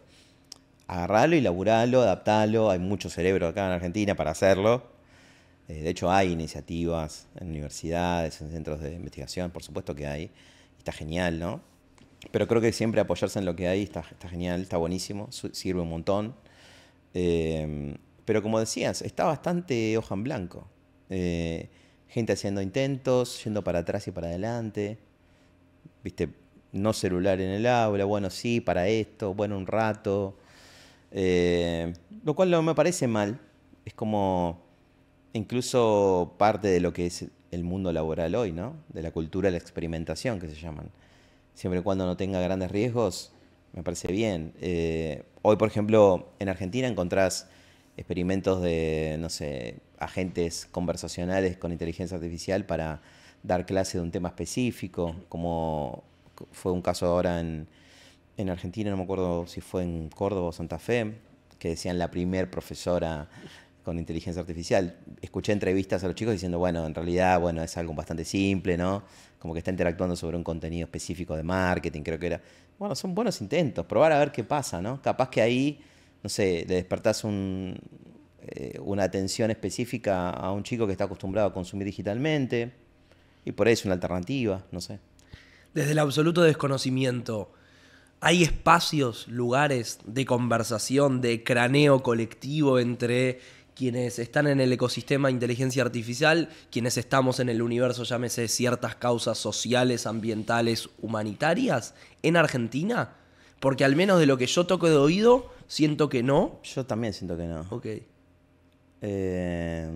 Agarrarlo y laburarlo, adaptarlo. Hay mucho cerebro acá en Argentina para hacerlo. De hecho, hay iniciativas en universidades, en centros de investigación, por supuesto que hay. Está genial, ¿no? Pero creo que siempre apoyarse en lo que hay está genial, está buenísimo, sirve un montón. Pero como decías, está bastante hoja en blanco. Gente haciendo intentos, yendo para atrás y para adelante. ¿Viste? No celular en el aula, bueno, sí, para esto, bueno, un rato. Lo cual no me parece mal. Es como incluso parte de lo que es el mundo laboral hoy, ¿no? De la cultura de la experimentación, que se llaman. Siempre y cuando no tenga grandes riesgos, me parece bien. Hoy, por ejemplo, en Argentina encontrás experimentos de, no sé, agentes conversacionales con inteligencia artificial para dar clase de un tema específico, como fue un caso ahora en Argentina, no me acuerdo si fue en Córdoba o Santa Fe, que decían la primer profesora con inteligencia artificial. Escuché entrevistas a los chicos diciendo, bueno, en realidad, bueno, es algo bastante simple, ¿no? Como que está interactuando sobre un contenido específico de marketing, creo que era. Bueno, son buenos intentos, probar a ver qué pasa, ¿no? Capaz que ahí, no sé, le despertás una atención específica a un chico que está acostumbrado a consumir digitalmente, y por ahí es una alternativa, no sé. Desde el absoluto desconocimiento, ¿hay espacios, lugares de conversación, de craneo colectivo entre quienes están en el ecosistema de inteligencia artificial, quienes estamos en el universo, llámese ciertas causas sociales, ambientales, humanitarias, en Argentina? Porque al menos de lo que yo toco de oído, siento que no. Yo también siento que no. Ok. Eh,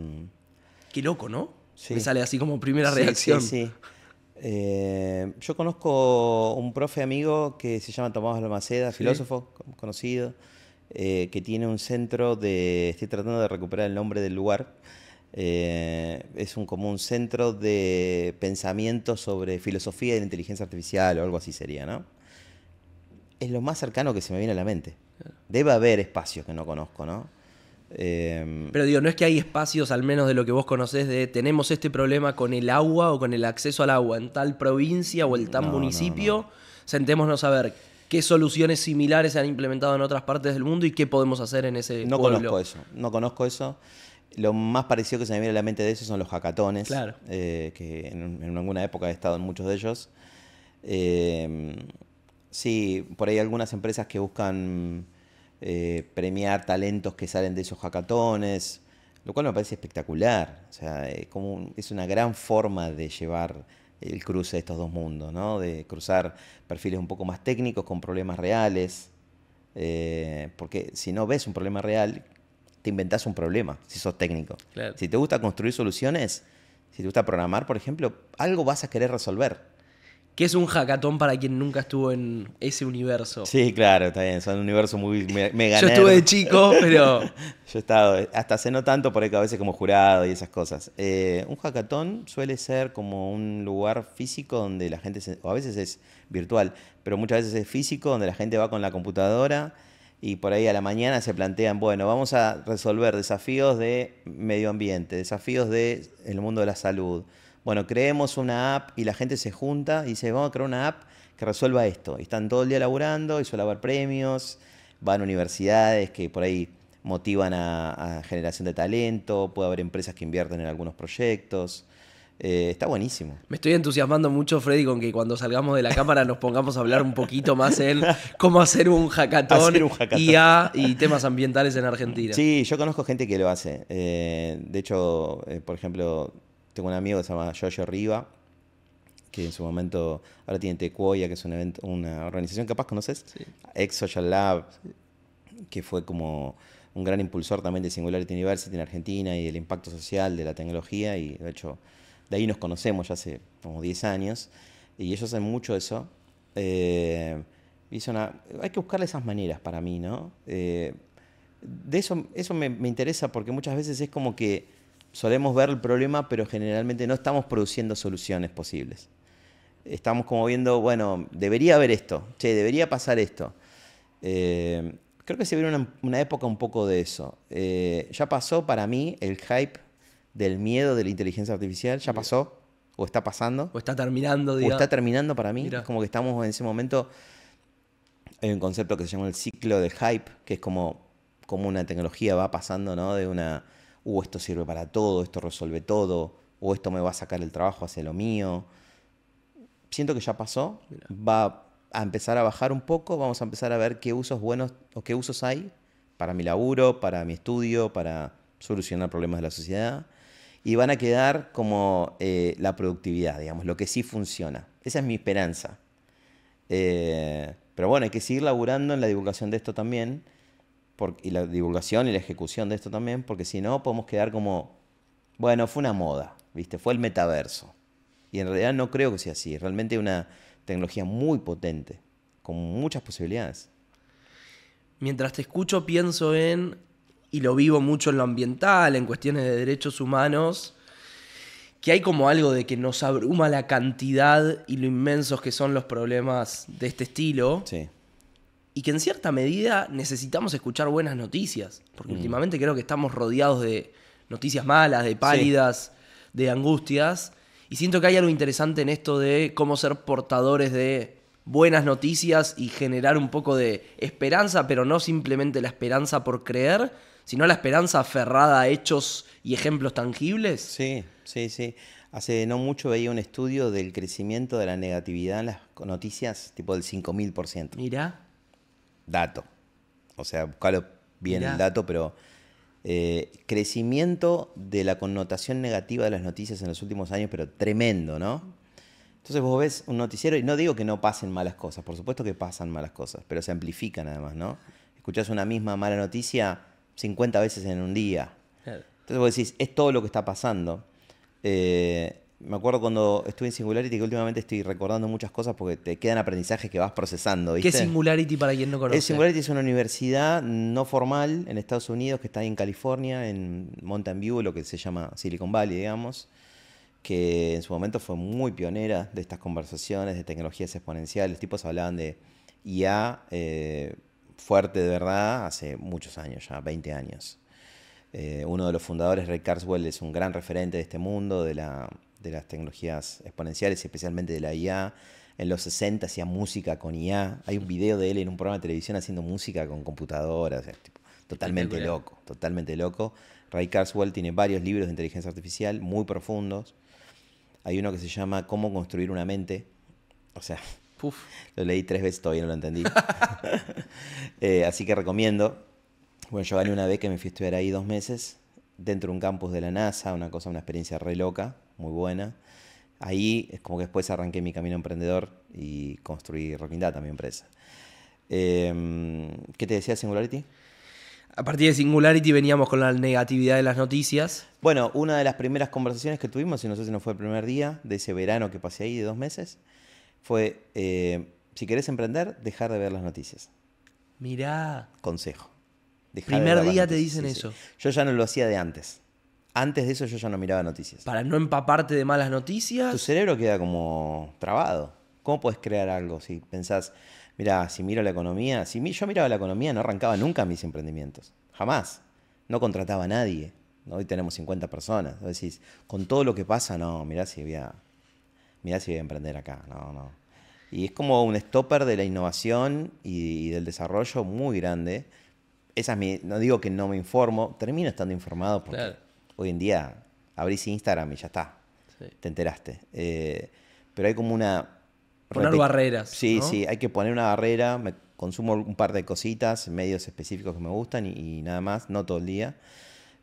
Qué loco, ¿no? sí. Me sale así como primera Sí, reacción. sí, sí. Yo conozco un profe amigo que se llama Tomás Balmaceda, Sí. filósofo conocido, que tiene un centro de, estoy tratando de recuperar el nombre del lugar, es como un centro de pensamiento sobre filosofía de la inteligencia artificial o algo así sería, ¿no? Es lo más cercano que se me viene a la mente. Debe haber espacios que no conozco, ¿no? Pero digo, no es que hay espacios, al menos de lo que vos conocés, de tenemos este problema con el agua o con el acceso al agua en tal provincia o el tal No, municipio. no. Sentémonos a ver qué soluciones similares se han implementado en otras partes del mundo y qué podemos hacer en ese No pueblo. conozco eso, no conozco eso. Lo más parecido que se me viene a la mente de eso son los hackatones, Claro. que en alguna época he estado en muchos de ellos. Eh, sí, por ahí algunas empresas que buscan premiar talentos que salen de esos hackatones, lo cual me parece espectacular. O sea, es una gran forma de llevar el cruce de estos dos mundos, ¿no? De cruzar perfiles un poco más técnicos con problemas reales. Porque si no ves un problema real, te inventás un problema, si sos técnico. Claro. Si te gusta construir soluciones, si te gusta programar, por ejemplo, algo vas a querer resolver. ¿Qué es un hackatón para quien nunca estuvo en ese universo? Sí, claro, está bien, son un universo muy mega Yo nerd. estuve de chico, pero... Yo he estado, hasta hace no tanto, por ahí que a veces como jurado y esas cosas. Un hackathon suele ser como un lugar físico donde la gente, o a veces es virtual, pero muchas veces es físico, donde la gente va con la computadora y por ahí a la mañana se plantean, bueno, vamos a resolver desafíos de medio ambiente, desafíos del mundo de la salud. Bueno, creemos una app y la gente se junta y dice, vamos a crear una app que resuelva esto. Y están todo el día laburando y suele haber premios, van a universidades que por ahí motivan a generación de talento, puede haber empresas que invierten en algunos proyectos. Está buenísimo. Me estoy entusiasmando mucho, Freddy, con que cuando salgamos de la cámara nos pongamos a hablar un poquito más en cómo hacer un hackatón, IA y temas ambientales en Argentina. Sí, yo conozco gente que lo hace. De hecho, por ejemplo, tengo un amigo que se llama Yoyo Riva, que en su momento ahora tiene Tecuoya, que es un evento, una organización, capaz conoces, Sí. Ex Social Lab, que fue como un gran impulsor también de Singularity University en Argentina y del impacto social de la tecnología, y de hecho de ahí nos conocemos ya hace como 10 años, y ellos hacen mucho eso. Hay que buscarle esas maneras para mí, ¿no? De eso me interesa porque muchas veces es como que solemos ver el problema, pero generalmente no estamos produciendo soluciones posibles. Estamos como viendo, bueno, debería haber esto, che, debería pasar esto. Creo que se viene una época un poco de eso. Ya pasó para mí el hype del miedo de la inteligencia artificial, ya pasó, o está pasando, O está terminando, o digamos. está terminando para mí. Mira. Es como que estamos en ese momento. Hay un concepto que se llama el ciclo del hype, que es como una tecnología va pasando, ¿no? De una, esto sirve para todo, esto resuelve todo, o esto me va a sacar el trabajo, hace lo mío. Siento que ya pasó, Mira. va a empezar a bajar un poco, vamos a empezar a ver qué usos buenos o qué usos hay para mi laburo, para mi estudio, para solucionar problemas de la sociedad. Y van a quedar como la productividad, digamos, lo que sí funciona. Esa es mi esperanza. Pero bueno, hay que seguir laburando en la divulgación de esto también, y la divulgación y la ejecución de esto también, porque si no podemos quedar como, bueno, fue una moda, ¿viste? Fue el metaverso. Y en realidad no creo que sea así. Realmente es una tecnología muy potente, con muchas posibilidades. Mientras te escucho pienso y lo vivo mucho en lo ambiental, en cuestiones de derechos humanos, que hay como algo de que nos abruma la cantidad y lo inmensos que son los problemas de este estilo. Sí. Y que en cierta medida necesitamos escuchar buenas noticias. Porque últimamente creo que estamos rodeados de noticias malas, de pálidas, de angustias. Y siento que hay algo interesante en esto de cómo ser portadores de buenas noticias y generar un poco de esperanza, pero no simplemente la esperanza por creer, sino la esperanza aferrada a hechos y ejemplos tangibles. Sí, sí, sí. Hace no mucho veía un estudio del crecimiento de la negatividad en las noticias, tipo del 5000%. Mirá. Dato. O sea, buscalo bien Mirá. el dato, pero crecimiento de la connotación negativa de las noticias en los últimos años, pero tremendo, ¿no? Entonces vos ves un noticiero, y no digo que no pasen malas cosas, por supuesto que pasan malas cosas, pero se amplifican además, ¿no? Escuchás una misma mala noticia 50 veces en un día. Claro. Entonces vos decís, es todo lo que está pasando. Me acuerdo cuando estuve en Singularity que últimamente estoy recordando muchas cosas porque te quedan aprendizajes que vas procesando, ¿viste? ¿Qué es Singularity para quien no conoce? Singularity es una universidad no formal en Estados Unidos que está ahí en California, en Mountain View, lo que se llama Silicon Valley, digamos, que en su momento fue muy pionera de estas conversaciones de tecnologías exponenciales. Los tipos hablaban de IA fuerte de verdad hace muchos años, ya 20 años. Uno de los fundadores, Ray Kurzweil, es un gran referente de este mundo, de las tecnologías exponenciales, especialmente de la IA. En los 60 hacía música con IA. Hay un video de él en un programa de televisión haciendo música con computadoras. Tipo, totalmente loco, totalmente loco. Ray Kurzweil tiene varios libros de inteligencia artificial muy profundos. Hay uno que se llama Cómo construir una mente. O sea, lo leí 3 veces, todavía no lo entendí. Así que recomiendo. Bueno, yo gané una beca que me fui a estudiar ahí 2 meses, dentro de un campus de la NASA, una experiencia re loca, muy buena. Ahí es como que después arranqué mi camino emprendedor y construí Rocking Data, mi empresa. ¿Qué te decía Singularity? A partir de Singularity veníamos con la negatividad de las noticias. Bueno, una de las primeras conversaciones que tuvimos, y no sé si no fue el primer día de ese verano que pasé ahí de 2 meses, fue, si querés emprender, dejar de ver las noticias. Mirá. Consejo. Primer día te dicen eso. Sí. Yo ya no lo hacía de antes. Antes de eso yo ya no miraba noticias. Para no empaparte de malas noticias. Tu cerebro queda como trabado. ¿Cómo puedes crear algo si pensás, mira, si miro la economía, yo miraba la economía no arrancaba nunca mis emprendimientos. Jamás. No contrataba a nadie. Hoy tenemos 50 personas. Vos decís, con todo lo que pasa, no, mirá si voy a emprender acá. No. Y es como un stopper de la innovación y del desarrollo muy grande. No digo que no me informo, termino estando informado porque hoy en día abrís Instagram y ya está, te enteraste. Pero hay como poner barreras. Sí, ¿no? sí, hay que poner una barrera. Me consumo un par de cositas, medios específicos que me gustan y nada más, no todo el día.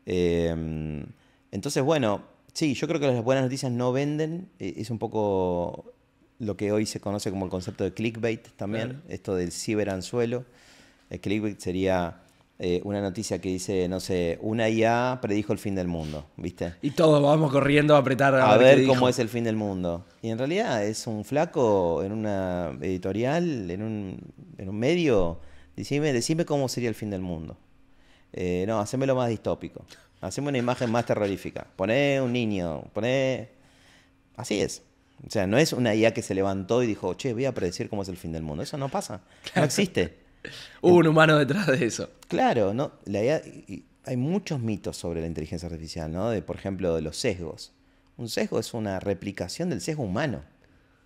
Entonces, bueno, sí, yo creo que las buenas noticias no venden. Es un poco lo que hoy se conoce como el concepto de clickbait también, esto del ciberanzuelo. El clickbait sería una noticia que dice, no sé, una IA predijo el fin del mundo, ¿viste? Y todos vamos corriendo a apretar a ver cómo es el fin del mundo. Y en realidad es un flaco en una editorial, en un medio, decime cómo sería el fin del mundo. No, hacémelo más distópico. Haceme una imagen más terrorífica. Poné un niño, poné... Así es. O sea, no es una IA que se levantó y dijo, che, voy a predecir cómo es el fin del mundo. Eso no pasa. No existe. Hubo un humano detrás de eso. Claro, ¿no? La IA, hay muchos mitos sobre la inteligencia artificial, ¿no? Por ejemplo, de los sesgos. Un sesgo es una replicación del sesgo humano.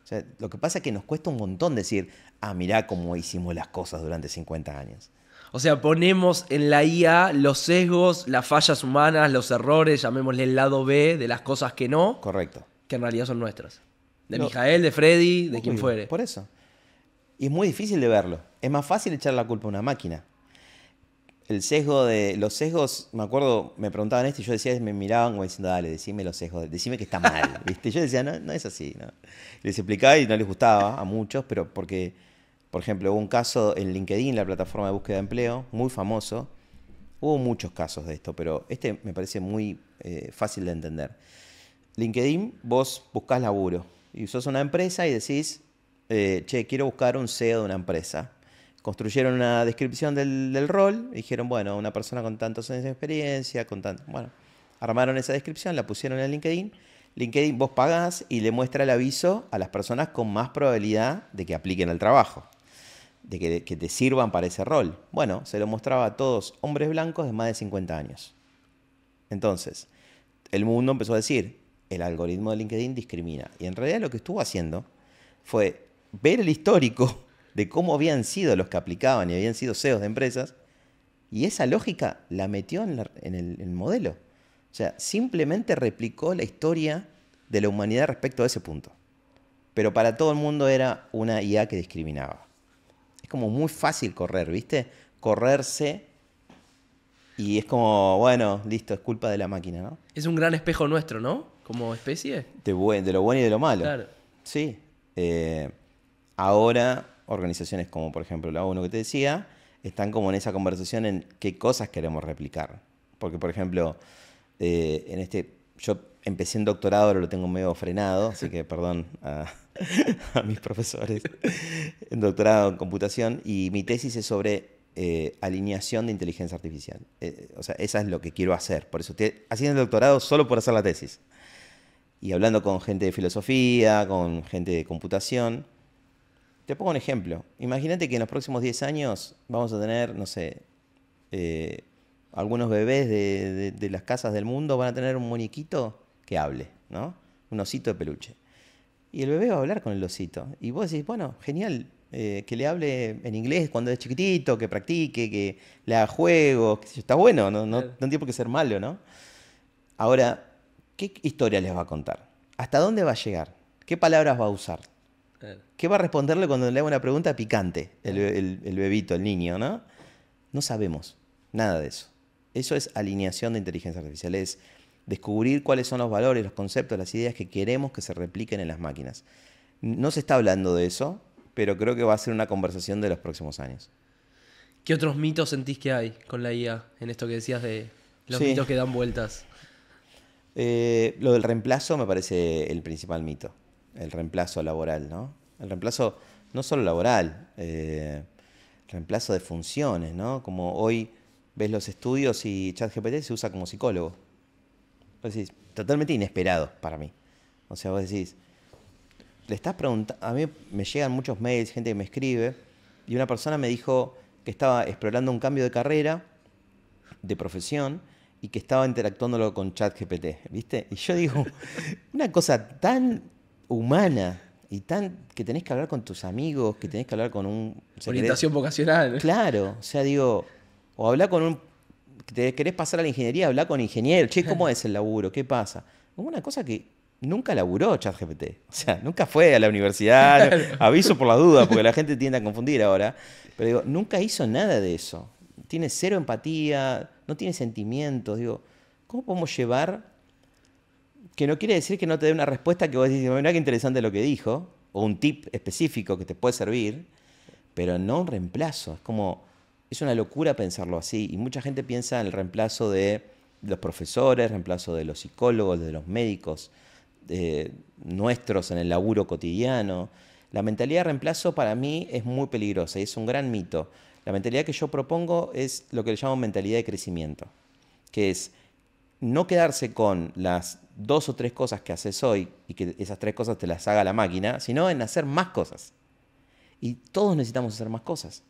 O sea, lo que pasa es que nos cuesta un montón decir, mirá cómo hicimos las cosas durante 50 años. O sea, ponemos en la IA los sesgos, las fallas humanas, los errores, llamémosle el lado B de las cosas que no, Correcto. que en realidad son nuestras. De No. Mijael, de Freddy, de quien Obvio, fuere. Por eso. Y es muy difícil de verlo. Es más fácil echar la culpa a una máquina. El sesgo de... Los sesgos, me acuerdo, me preguntaban esto y yo decía, me miraban como diciendo, dale, decime los sesgos, decime que está mal, ¿viste? Yo decía, no es así, ¿no? Les explicaba y no les gustaba a muchos, pero porque, por ejemplo, hubo un caso en LinkedIn, la plataforma de búsqueda de empleo, muy famoso. Hubo muchos casos de esto, pero este me parece muy fácil de entender. LinkedIn, vos buscás laburo y sos una empresa y decís, che, quiero buscar un CEO de una empresa. Construyeron una descripción del rol y dijeron, bueno, una persona con tantos años de experiencia, bueno, armaron esa descripción, la pusieron en LinkedIn. LinkedIn vos pagás y le muestra el aviso a las personas con más probabilidad de que apliquen al trabajo, de que te sirvan para ese rol. Bueno, se lo mostraba a todos hombres blancos de más de 50 años. Entonces, el mundo empezó a decir, el algoritmo de LinkedIn discrimina. Y en realidad lo que estuvo haciendo fue ver el histórico de cómo habían sido los que aplicaban y habían sido CEOs de empresas, y esa lógica la metió en el modelo. O sea, simplemente replicó la historia de la humanidad respecto a ese punto. Pero para todo el mundo era una IA que discriminaba. Es como muy fácil correr, ¿viste? Correrse y es como, bueno, listo, es culpa de la máquina, ¿no? Es un gran espejo nuestro, ¿no? Como especie. De lo bueno y de lo malo. Claro. Sí. Ahora, organizaciones como, por ejemplo, la ONU que te decía, están como en esa conversación en qué cosas queremos replicar. Porque, por ejemplo, yo empecé un doctorado, ahora lo tengo medio frenado, así que perdón a mis profesores, en doctorado en computación, y mi tesis es sobre alineación de inteligencia artificial. O sea, esa es lo que quiero hacer. Por eso estoy haciendo el doctorado solo por hacer la tesis. Y hablando con gente de filosofía, con gente de computación. Te pongo un ejemplo. Imagínate que en los próximos 10 años vamos a tener, no sé, algunos bebés de las casas del mundo van a tener un muñequito que hable, ¿no? Un osito de peluche. Y el bebé va a hablar con el osito. Y vos decís, bueno, genial, que le hable en inglés cuando es chiquitito, que practique, que le haga juegos, qué sé yo. Está bueno, no tiene por qué ser malo, ¿no? Ahora, ¿qué historia les va a contar? ¿Hasta dónde va a llegar? ¿Qué palabras va a usar? ¿Qué va a responderle cuando le haga una pregunta picante el bebito, el niño, ¿no? No sabemos nada de eso. Eso es alineación de inteligencia artificial, es descubrir cuáles son los valores, los conceptos, las ideas que queremos que se repliquen en las máquinas. No se está hablando de eso, pero creo que va a ser una conversación de los próximos años. ¿Qué otros mitos sentís que hay con la IA en esto que decías de los mitos que dan vueltas? Lo del reemplazo me parece el principal mito. El reemplazo laboral, ¿no? El reemplazo no solo laboral, reemplazo de funciones, ¿no? Como hoy ves los estudios y ChatGPT se usa como psicólogo. Vos decís, totalmente inesperado para mí. O sea, vos decís, le estás preguntando, a mí me llegan muchos mails, gente que me escribe, y una persona me dijo que estaba explorando un cambio de carrera, de profesión, y que estaba interactuándolo con ChatGPT, ¿viste? Y yo digo, una cosa tan humana y tan que tenés que hablar con tus amigos, que tenés que hablar con un... O sea, orientación vocacional. Claro, o sea, digo, o hablar con un... Te querés pasar a la ingeniería, hablar con ingeniero, che, ¿cómo es el laburo? ¿Qué pasa? Una cosa que nunca laburó ChatGPT, o sea, nunca fue a la universidad, aviso por la duda, porque la gente tiende a confundir ahora, pero digo, nunca hizo nada de eso, tiene cero empatía, no tiene sentimientos, digo, ¿cómo podemos llevar? Que no quiere decir que no te dé una respuesta que vos decís, mirá qué interesante lo que dijo, o un tip específico que te puede servir, pero no un reemplazo. Es una locura pensarlo así. Y mucha gente piensa en el reemplazo de los profesores, reemplazo de los psicólogos, de los médicos, nuestros en el laburo cotidiano. La mentalidad de reemplazo para mí es muy peligrosa y es un gran mito. La mentalidad que yo propongo es lo que le llamo mentalidad de crecimiento, que es no quedarse con las 2 o 3 cosas que haces hoy y que esas 3 cosas te las haga la máquina, sino en hacer más cosas. Y todos necesitamos hacer más cosas.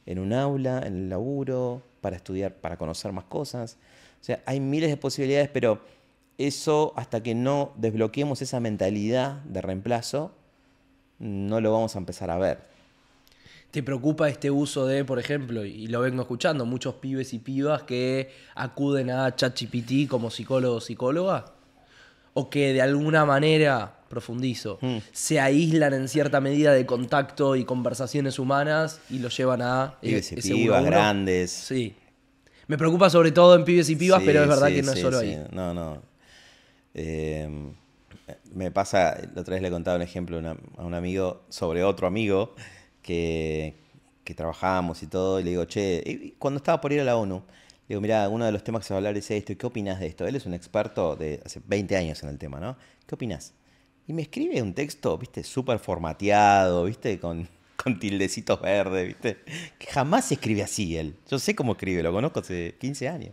En un aula, en el laburo, para estudiar, para conocer más cosas. O sea, hay miles de posibilidades, pero eso, hasta que no desbloqueemos esa mentalidad de reemplazo, no lo vamos a empezar a ver. ¿Te preocupa este uso de, por ejemplo, y lo vengo escuchando, muchos pibes y pibas que acuden a ChatGPT como psicólogo o psicóloga? ¿O que de alguna manera, profundizo, se aíslan en cierta medida de contacto y conversaciones humanas y lo llevan a Pibes y ese pibas 1-1? grandes. Sí. Me preocupa sobre todo en pibes y pibas, Sí, pero es verdad sí, que no es sí, solo sí. ahí. No. Me pasa, la otra vez le contaba un ejemplo a un amigo sobre otro amigo que, que trabajábamos y todo, y le digo, che, y cuando estaba por ir a la ONU, le digo, mirá, uno de los temas que se va a hablar es esto, ¿y qué opinás de esto? Él es un experto de hace 20 años en el tema, ¿no? ¿Qué opinás? Y me escribe un texto, viste, súper formateado, viste, con tildecitos verdes, viste, que jamás se escribe así él. Yo sé cómo escribe, lo conozco hace 15 años.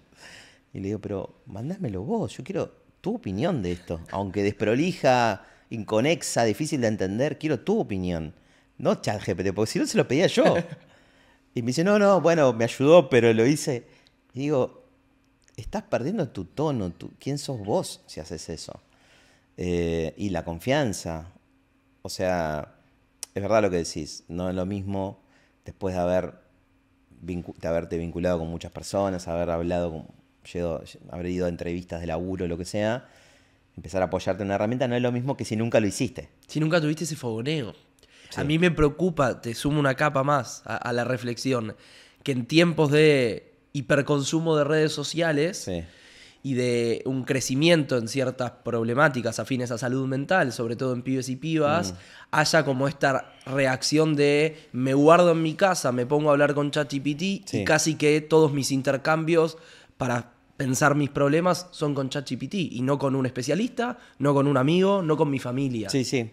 Y le digo, pero mándamelo vos, yo quiero tu opinión de esto. Aunque desprolija, inconexa, difícil de entender, quiero tu opinión. No ChatGPT, porque si no se lo pedía yo. Y me dice, no, bueno, me ayudó, pero lo hice. Y digo, estás perdiendo tu tono, ¿quién sos vos si haces eso? Y la confianza. O sea, es verdad lo que decís, no es lo mismo después de haberte vinculado con muchas personas, haber hablado haber ido a entrevistas de laburo, lo que sea, empezar a apoyarte en una herramienta no es lo mismo que si nunca lo hiciste. Si nunca tuviste ese fogoneo. Sí. A mí me preocupa, te sumo una capa más a la reflexión, que en tiempos de hiperconsumo de redes sociales Sí. y de un crecimiento en ciertas problemáticas afines a salud mental, sobre todo en pibes y pibas, haya como esta reacción de me guardo en mi casa, me pongo a hablar con ChatGPT Sí. y casi que todos mis intercambios para pensar mis problemas son con ChatGPT y no con un especialista, no con un amigo, no con mi familia. Sí.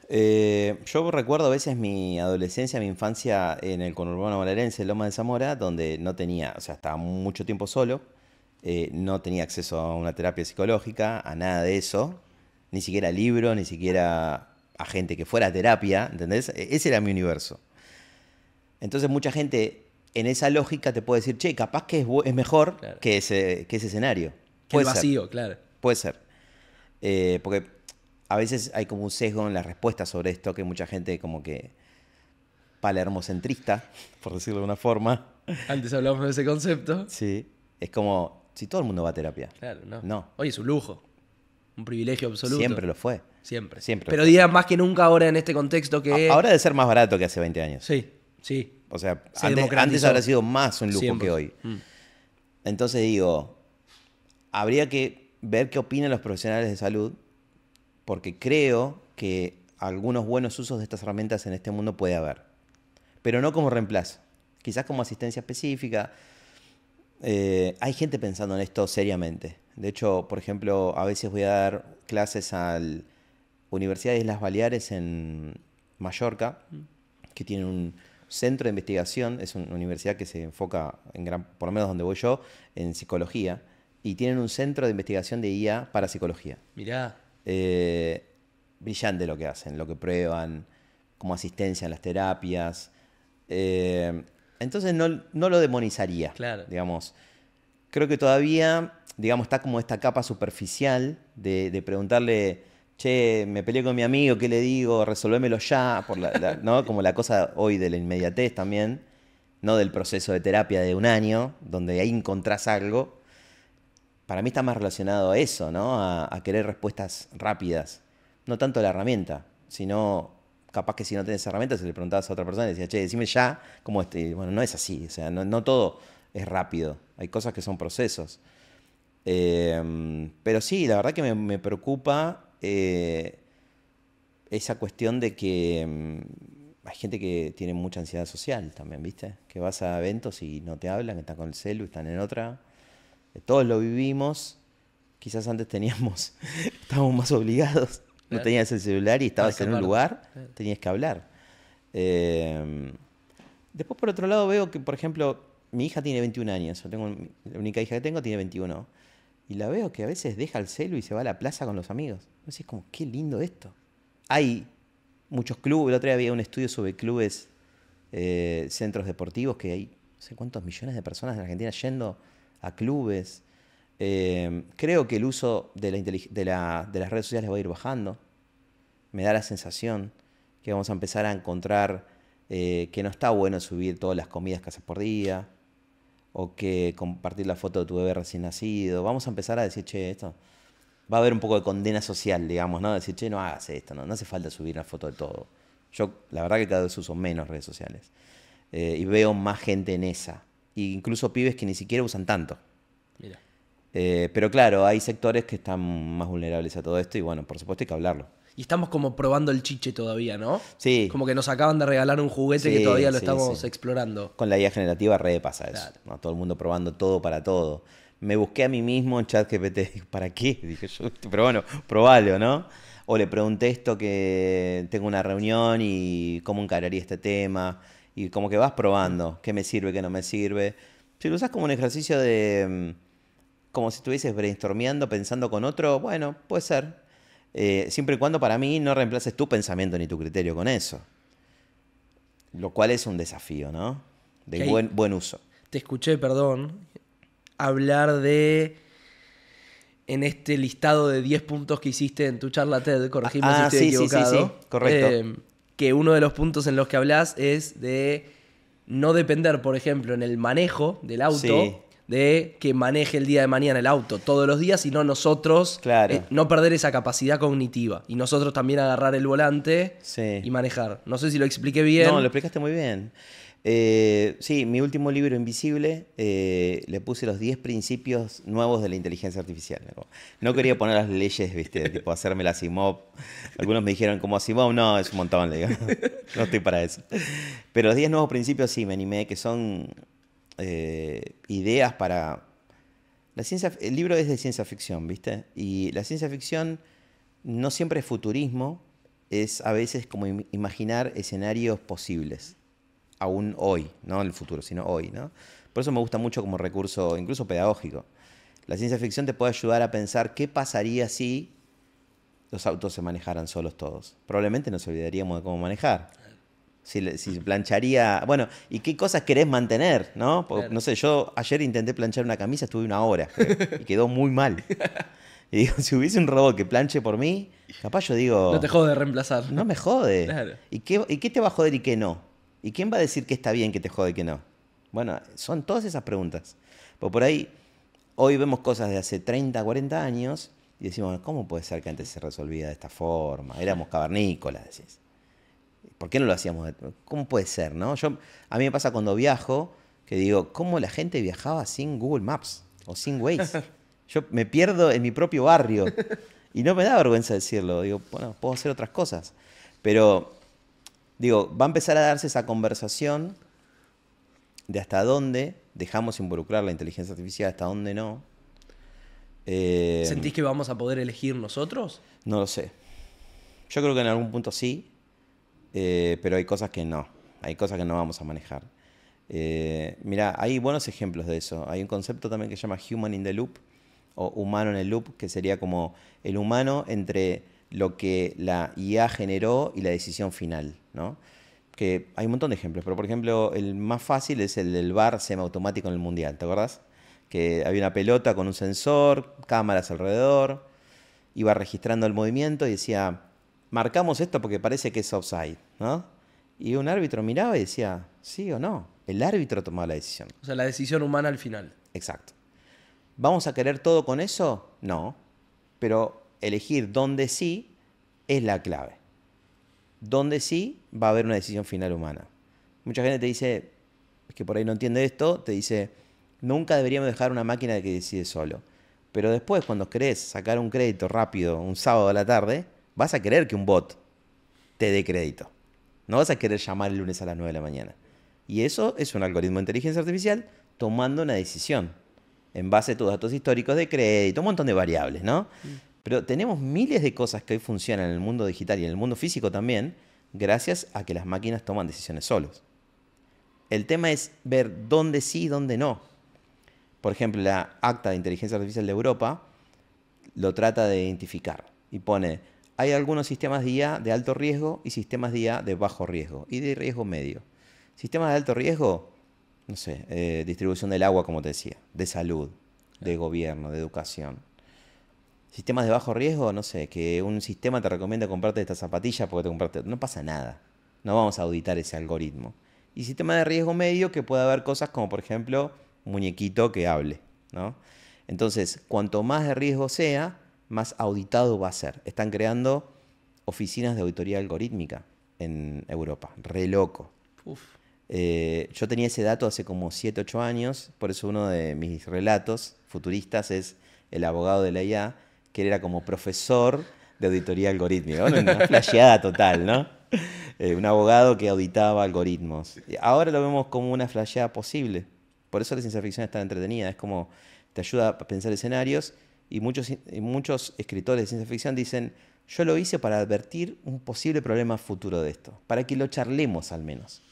Yo recuerdo a veces mi adolescencia, mi infancia en el conurbano bonaerense, Loma de Zamora, donde no tenía, o sea, estaba mucho tiempo solo, no tenía acceso a una terapia psicológica, a nada de eso, ni siquiera a libros, ni siquiera a gente que fuera a terapia, ¿entendés? Ese era mi universo. Entonces mucha gente en esa lógica te puede decir, che, capaz que es mejor Claro. que ese escenario. Que el Puede ser. vacío, claro. Puede ser. Porque a veces hay como un sesgo en las respuestas sobre esto, que mucha gente como que palermocentrista, por decirlo de una forma. Antes hablamos de ese concepto. Sí. Es como, si todo el mundo va a terapia. Claro, no. No. Hoy es un lujo, un privilegio absoluto. Siempre lo fue. Siempre. Siempre. Pero diría más que nunca ahora en este contexto que... Ahora debe ser más barato que hace 20 años. Sí. O sea, Se antes democratizó. habrá sido más un lujo 100%. que hoy. Entonces digo, habría que ver qué opinan los profesionales de salud, porque creo que algunos buenos usos de estas herramientas en este mundo puede haber. Pero no como reemplazo. Quizás como asistencia específica. Hay gente pensando en esto seriamente. De hecho, por ejemplo, a veces voy a dar clases a la Universidad de Islas Baleares en Mallorca, que tienen un centro de investigación. Es una universidad que se enfoca, por lo menos donde voy yo, en psicología. Y tienen un centro de investigación de IA para psicología. Mirá. Brillante lo que hacen, lo que prueban, como asistencia en las terapias. Entonces no lo demonizaría, Claro. digamos. Creo que todavía, digamos, está como esta capa superficial de preguntarle, che, me peleé con mi amigo, ¿qué le digo? Resolvémelo ya, ¿no? Como la cosa hoy de la inmediatez también, no del proceso de terapia de un año, donde ahí encontrás algo. Para mí está más relacionado a eso, ¿no? A querer respuestas rápidas. No tanto la herramienta, sino capaz que si no tenés herramientas, si le preguntabas a otra persona y decías, che, decime ya cómo bueno, no es así, o sea, no todo es rápido, hay cosas que son procesos. Pero sí, la verdad que me preocupa esa cuestión de que hay gente que tiene mucha ansiedad social también, ¿viste? Que vas a eventos y no te hablan, que están con el celu, están en otra. Todos lo vivimos, quizás antes estábamos más obligados. No tenías el celular y estabas en un lugar, tenías que hablar. Después, por otro lado, veo que, por ejemplo, mi hija tiene 21 años. La única hija que tengo tiene 21. Y la veo que a veces deja el celu y se va a la plaza con los amigos. Entonces es como, qué lindo esto. Hay muchos clubes. El otro día había un estudio sobre clubes, centros deportivos, que hay no sé cuántos millones de personas en Argentina yendo a clubes. Creo que el uso de las redes sociales va a ir bajando. Me da la sensación que vamos a empezar a encontrar que no está bueno subir todas las comidas que haces por día, o que compartir la foto de tu bebé recién nacido. Vamos a empezar a decir, che, esto va a haber un poco de condena social, digamos, ¿no? Decir, che, no hagas esto, no hace falta subir una foto de todo. Yo, la verdad que cada vez uso menos redes sociales. Y veo más gente en esa. E incluso pibes que ni siquiera usan tanto. Mira. Pero claro, hay sectores que están más vulnerables a todo esto y bueno, por supuesto hay que hablarlo. Y estamos como probando el chiche todavía, ¿no? Sí. Como que nos acaban de regalar un juguete Sí, que todavía lo sí, explorando. sí. Explorando. Con la IA generativa repasa eso. Claro. ¿No? Todo el mundo probando todo para todo. Me busqué a mí mismo en ChatGPT. ¿Para qué? Dije yo, pero bueno, probalo, ¿no? O le pregunté esto que tengo una reunión y cómo encararía este tema. Y como que vas probando qué me sirve, qué no me sirve. Si lo usas como un ejercicio de... como si estuvieses brainstormeando, pensando con otro, bueno, puede ser. Siempre y cuando para mí no reemplaces tu pensamiento ni tu criterio con eso. Lo cual es un desafío, ¿no? De buen uso. Te escuché, perdón, hablar de, en este listado de 10 puntos que hiciste en tu charla TED, corregime si estoy equivocado. Sí, correcto. Que uno de los puntos en los que hablas es de no depender, por ejemplo, en el manejo del auto, Sí. de que maneje el día de mañana el auto todos los días, sino nosotros Claro. no perder esa capacidad cognitiva. Y nosotros también agarrar el volante Sí. y manejar. No sé si lo expliqué bien. No, lo explicaste muy bien. Sí, mi último libro, Invisible, le puse los 10 principios nuevos de la inteligencia artificial. No quería poner las leyes, ¿viste? Tipo hacerme la Asimov. Algunos me dijeron, como Asimov, no, es un montón, le digo. No estoy para eso. Pero los 10 nuevos principios sí me animé, que son ideas para... El libro es de ciencia ficción, ¿viste? Y la ciencia ficción no siempre es futurismo, es a veces como imaginar escenarios posibles. Aún hoy, no en el futuro, sino hoy, ¿no? Por eso me gusta mucho como recurso, incluso pedagógico. La ciencia ficción te puede ayudar a pensar qué pasaría si los autos se manejaran solos todos. Probablemente nos olvidaríamos de cómo manejar. Si plancharía... Bueno, ¿y qué cosas querés mantener, no? Porque, Claro. no sé, yo ayer intenté planchar una camisa, estuve 1 hora, creo, y quedó muy mal. Y digo, si hubiese un robot que planche por mí, capaz yo digo... No te jode de reemplazar. No me jode. Claro. ¿Y qué te va a joder y qué no? ¿Y quién va a decir que está bien que te jode y que no? Bueno, son todas esas preguntas. Porque por ahí, hoy vemos cosas de hace 30, 40 años y decimos, ¿cómo puede ser que antes se resolvía de esta forma? Éramos cavernícolas, decís. ¿Por qué no lo hacíamos? ¿Cómo puede ser, no? A mí me pasa cuando viajo que digo, ¿cómo la gente viajaba sin Google Maps o sin Waze? Yo me pierdo en mi propio barrio y no me da vergüenza decirlo. Digo, bueno, puedo hacer otras cosas. Pero, digo, va a empezar a darse esa conversación de hasta dónde dejamos involucrar la inteligencia artificial, hasta dónde no. ¿Sentís que vamos a poder elegir nosotros? No lo sé. Yo creo que en algún punto sí, pero hay cosas que no. Hay cosas que no vamos a manejar. Mira, hay buenos ejemplos de eso. Hay un concepto también que se llama human in the loop, o humano en el loop, que sería como el humano entre lo que la IA generó y la decisión final, ¿no? Que hay un montón de ejemplos, pero por ejemplo, el más fácil es el del VAR semiautomático en el Mundial, ¿te acordás? Que había una pelota con un sensor, cámaras alrededor, iba registrando el movimiento y decía, marcamos esto porque parece que es offside, ¿no? Y un árbitro miraba y decía, sí o no. El árbitro tomaba la decisión. O sea, la decisión humana al final. Exacto. ¿Vamos a querer todo con eso? No. Pero elegir dónde sí es la clave. Dónde sí va a haber una decisión final humana. Mucha gente te dice, es que por ahí no entiende esto, te dice, nunca deberíamos dejar una máquina que decide solo. Pero después, cuando querés sacar un crédito rápido un sábado a la tarde, vas a querer que un bot te dé crédito. No vas a querer llamar el lunes a las 9 de la mañana. Y eso es un algoritmo de inteligencia artificial tomando una decisión en base a tus datos históricos de crédito, un montón de variables, ¿no? Pero tenemos miles de cosas que hoy funcionan en el mundo digital y en el mundo físico también, gracias a que las máquinas toman decisiones solos. El tema es ver dónde sí y dónde no. Por ejemplo, la Acta de Inteligencia Artificial de Europa lo trata de identificar y pone, hay algunos sistemas de IA de alto riesgo y sistemas de IA de bajo riesgo y de riesgo medio. Sistemas de alto riesgo, no sé, distribución del agua, como te decía, de salud, de gobierno, de educación. Sistemas de bajo riesgo, no sé, que un sistema te recomienda comprarte esta zapatilla porque te compraste... No pasa nada. No vamos a auditar ese algoritmo. Y sistema de riesgo medio que puede haber cosas como, por ejemplo, un muñequito que hable, ¿no? Entonces, cuanto más de riesgo sea, más auditado va a ser. Están creando oficinas de auditoría algorítmica en Europa. Re loco. Uf. Yo tenía ese dato hace como 7, 8 años, por eso uno de mis relatos futuristas es el abogado de la IA, que era como profesor de auditoría algorítmica. Bueno, una flasheada total, ¿no? Un abogado que auditaba algoritmos. Ahora lo vemos como una flasheada posible. Por eso la ciencia ficción es tan entretenida. Es como te ayuda a pensar escenarios y muchos escritores de ciencia ficción dicen, yo lo hice para advertir un posible problema futuro de esto, para que lo charlemos al menos.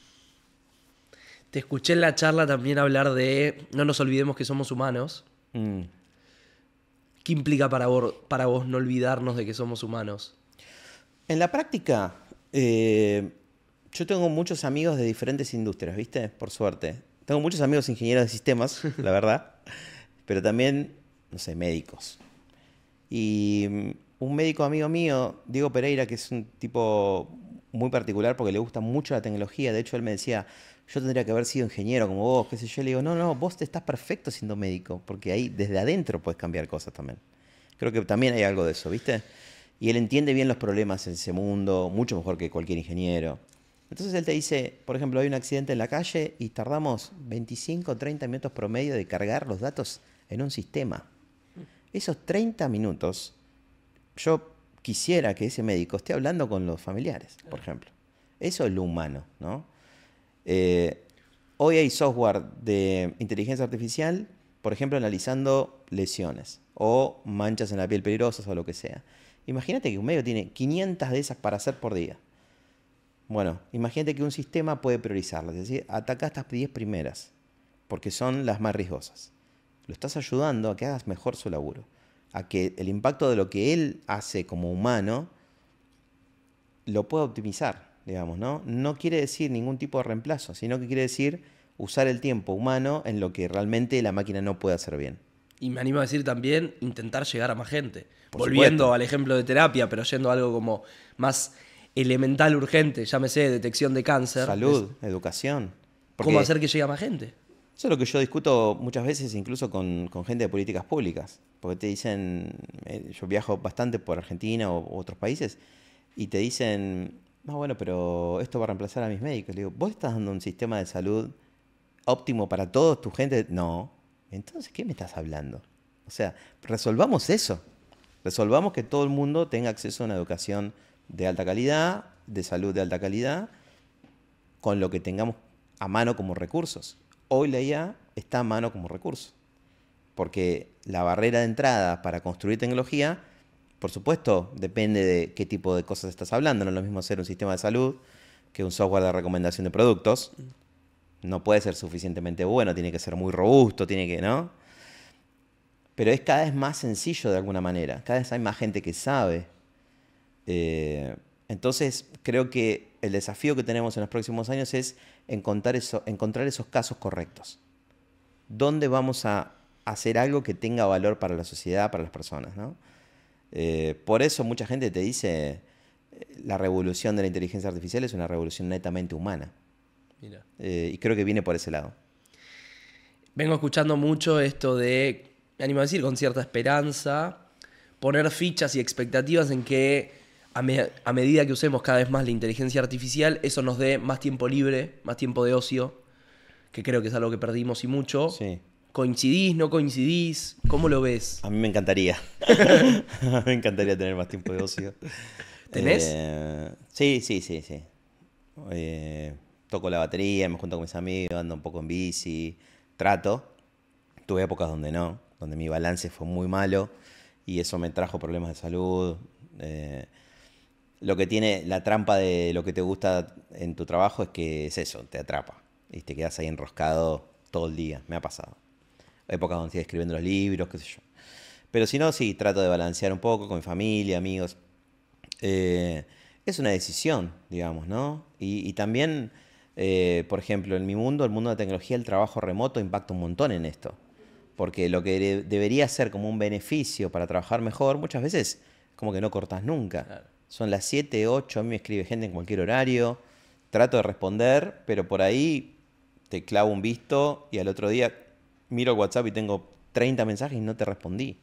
Te escuché en la charla también hablar de no nos olvidemos que somos humanos. ¿Qué implica para vos no olvidarnos de que somos humanos? En la práctica, yo tengo muchos amigos de diferentes industrias, ¿viste? Por suerte. Tengo muchos amigos ingenieros de sistemas, la verdad, pero también, no sé, médicos. Y un médico amigo mío, Diego Pereira, que es un tipo muy particular porque le gusta mucho la tecnología. De hecho, él me decía, yo tendría que haber sido ingeniero como vos, qué sé yo. Le digo, no, vos te estás perfecto siendo médico, porque ahí desde adentro puedes cambiar cosas también. Creo que también hay algo de eso, ¿viste? Y él entiende bien los problemas en ese mundo, mucho mejor que cualquier ingeniero. Entonces él te dice, por ejemplo, hay un accidente en la calle y tardamos 25 o 30 minutos promedio de cargar los datos en un sistema. Esos 30 minutos, yo quisiera que ese médico esté hablando con los familiares, por ejemplo. Eso es lo humano, ¿no? Hoy hay software de inteligencia artificial, por ejemplo, analizando lesiones o manchas en la piel peligrosas o lo que sea. Imagínate que un médico tiene 500 de esas para hacer por día. Bueno, imagínate que un sistema puede priorizarlas, es decir, ataca estas 10 primeras, porque son las más riesgosas. Lo estás ayudando a que hagas mejor su laburo, a que el impacto de lo que él hace como humano lo pueda optimizar, digamos, ¿no? No quiere decir ningún tipo de reemplazo, sino que quiere decir usar el tiempo humano en lo que realmente la máquina no puede hacer bien. Y me animo a decir también intentar llegar a más gente. Por Volviendo supuesto. al ejemplo de terapia, pero yendo a algo como más elemental, urgente, llámese detección de cáncer. Salud, educación. ¿Cómo hacer que llegue a más gente? Eso es lo que yo discuto muchas veces, incluso con gente de políticas públicas. Porque te dicen, yo viajo bastante por Argentina u otros países, y te dicen, no, bueno, pero esto va a reemplazar a mis médicos. Le digo, ¿vos estás dando un sistema de salud óptimo para toda tu gente? No. Entonces, ¿qué me estás hablando? O sea, resolvamos eso. Resolvamos que todo el mundo tenga acceso a una educación de alta calidad, de salud de alta calidad, con lo que tengamos a mano como recursos. Hoy la IA está a mano como recurso, porque la barrera de entrada para construir tecnología, por supuesto, depende de qué tipo de cosas estás hablando. No es lo mismo hacer un sistema de salud que un software de recomendación de productos. No puede ser suficientemente bueno, tiene que ser muy robusto, tiene que, ¿no? Pero es cada vez más sencillo de alguna manera. Cada vez hay más gente que sabe. Entonces, creo que el desafío que tenemos en los próximos años es encontrar esos casos correctos. ¿Dónde vamos a hacer algo que tenga valor para la sociedad, para las personas, ¿no? Por eso mucha gente te dice, la revolución de la inteligencia artificial es una revolución netamente humana. Mira. Y creo que viene por ese lado. Vengo escuchando mucho esto de, me animo a decir, con cierta esperanza, poner fichas y expectativas en que a medida que usemos cada vez más la inteligencia artificial, eso nos dé más tiempo libre, más tiempo de ocio, que creo que es algo que perdimos y mucho. Sí. ¿Coincidís, no coincidís? ¿Cómo lo ves? A mí me encantaría. A mí me encantaría tener más tiempo de ocio. ¿Tenés? Sí. Toco la batería, me junto con mis amigos, ando un poco en bici, trato. Tuve épocas donde no, donde mi balance fue muy malo y eso me trajo problemas de salud. Lo que tiene la trampa de lo que te gusta en tu trabajo es que es eso, te atrapa. y te quedas ahí enroscado todo el día. Me ha pasado. Épocas donde estoy escribiendo los libros, qué sé yo. Pero si no, sí, trato de balancear un poco con mi familia, amigos. Es una decisión, digamos, ¿no? Y también, por ejemplo, en mi mundo, el mundo de la tecnología, el trabajo remoto impacta un montón en esto. Porque lo que debería ser como un beneficio para trabajar mejor, muchas veces como que no cortas nunca. Claro. Son las 7, 8, a mí me escribe gente en cualquier horario, trato de responder, pero por ahí te clavo un visto y al otro día miro el WhatsApp y tengo 30 mensajes y no te respondí.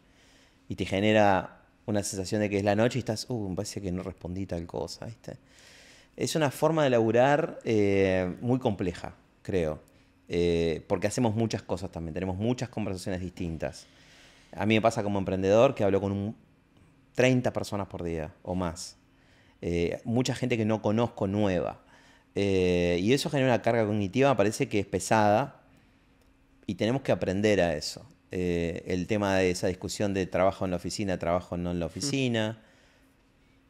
Y te genera una sensación de que es la noche y estás, me parece que no respondí tal cosa, ¿viste? Es una forma de laburar muy compleja, creo. Porque hacemos muchas cosas también, tenemos muchas conversaciones distintas. A mí me pasa como emprendedor que hablo con 30 personas por día o más. Mucha gente que no conozco nueva. Y eso genera una carga cognitiva, me parece que es pesada y tenemos que aprender a eso. El tema de esa discusión de trabajo en la oficina, trabajo no en la oficina.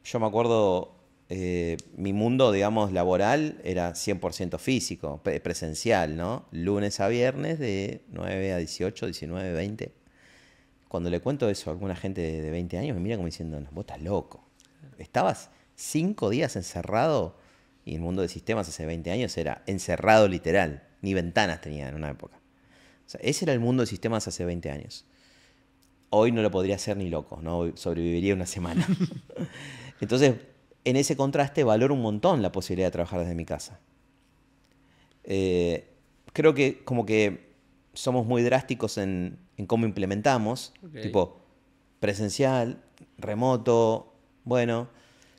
Yo me acuerdo, mi mundo, digamos, laboral era 100% físico, presencial, ¿no? Lunes a viernes de 9 a 18, 19, 20. Cuando le cuento eso a alguna gente de 20 años, me mira como diciendo, no, vos estás loco. Estabas 5 días encerrado y el mundo de sistemas hace 20 años era encerrado literal. Ni ventanas tenía en una época. O sea, ese era el mundo de sistemas hace 20 años. Hoy no lo podría hacer ni loco, ¿no? Sobreviviría una semana. Entonces, en ese contraste valoro un montón la posibilidad de trabajar desde mi casa. Creo que como que somos muy drásticos en cómo implementamos, tipo presencial, remoto, bueno.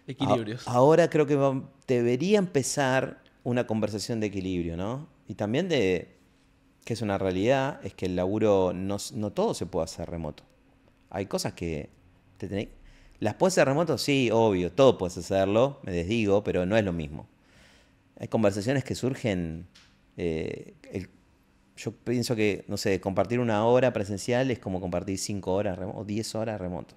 Equilibrios. Ahora creo que debería empezar una conversación de equilibrio, ¿no? Y también de que es una realidad, es que el laburo no todo se puede hacer remoto. Hay cosas que ¿las puedes hacer remoto? Sí, obvio, todo puedes hacerlo, me desdigo, pero no es lo mismo. Hay conversaciones que surgen, yo pienso que, no sé, compartir 1 hora presencial es como compartir 5 horas o 10 horas remoto.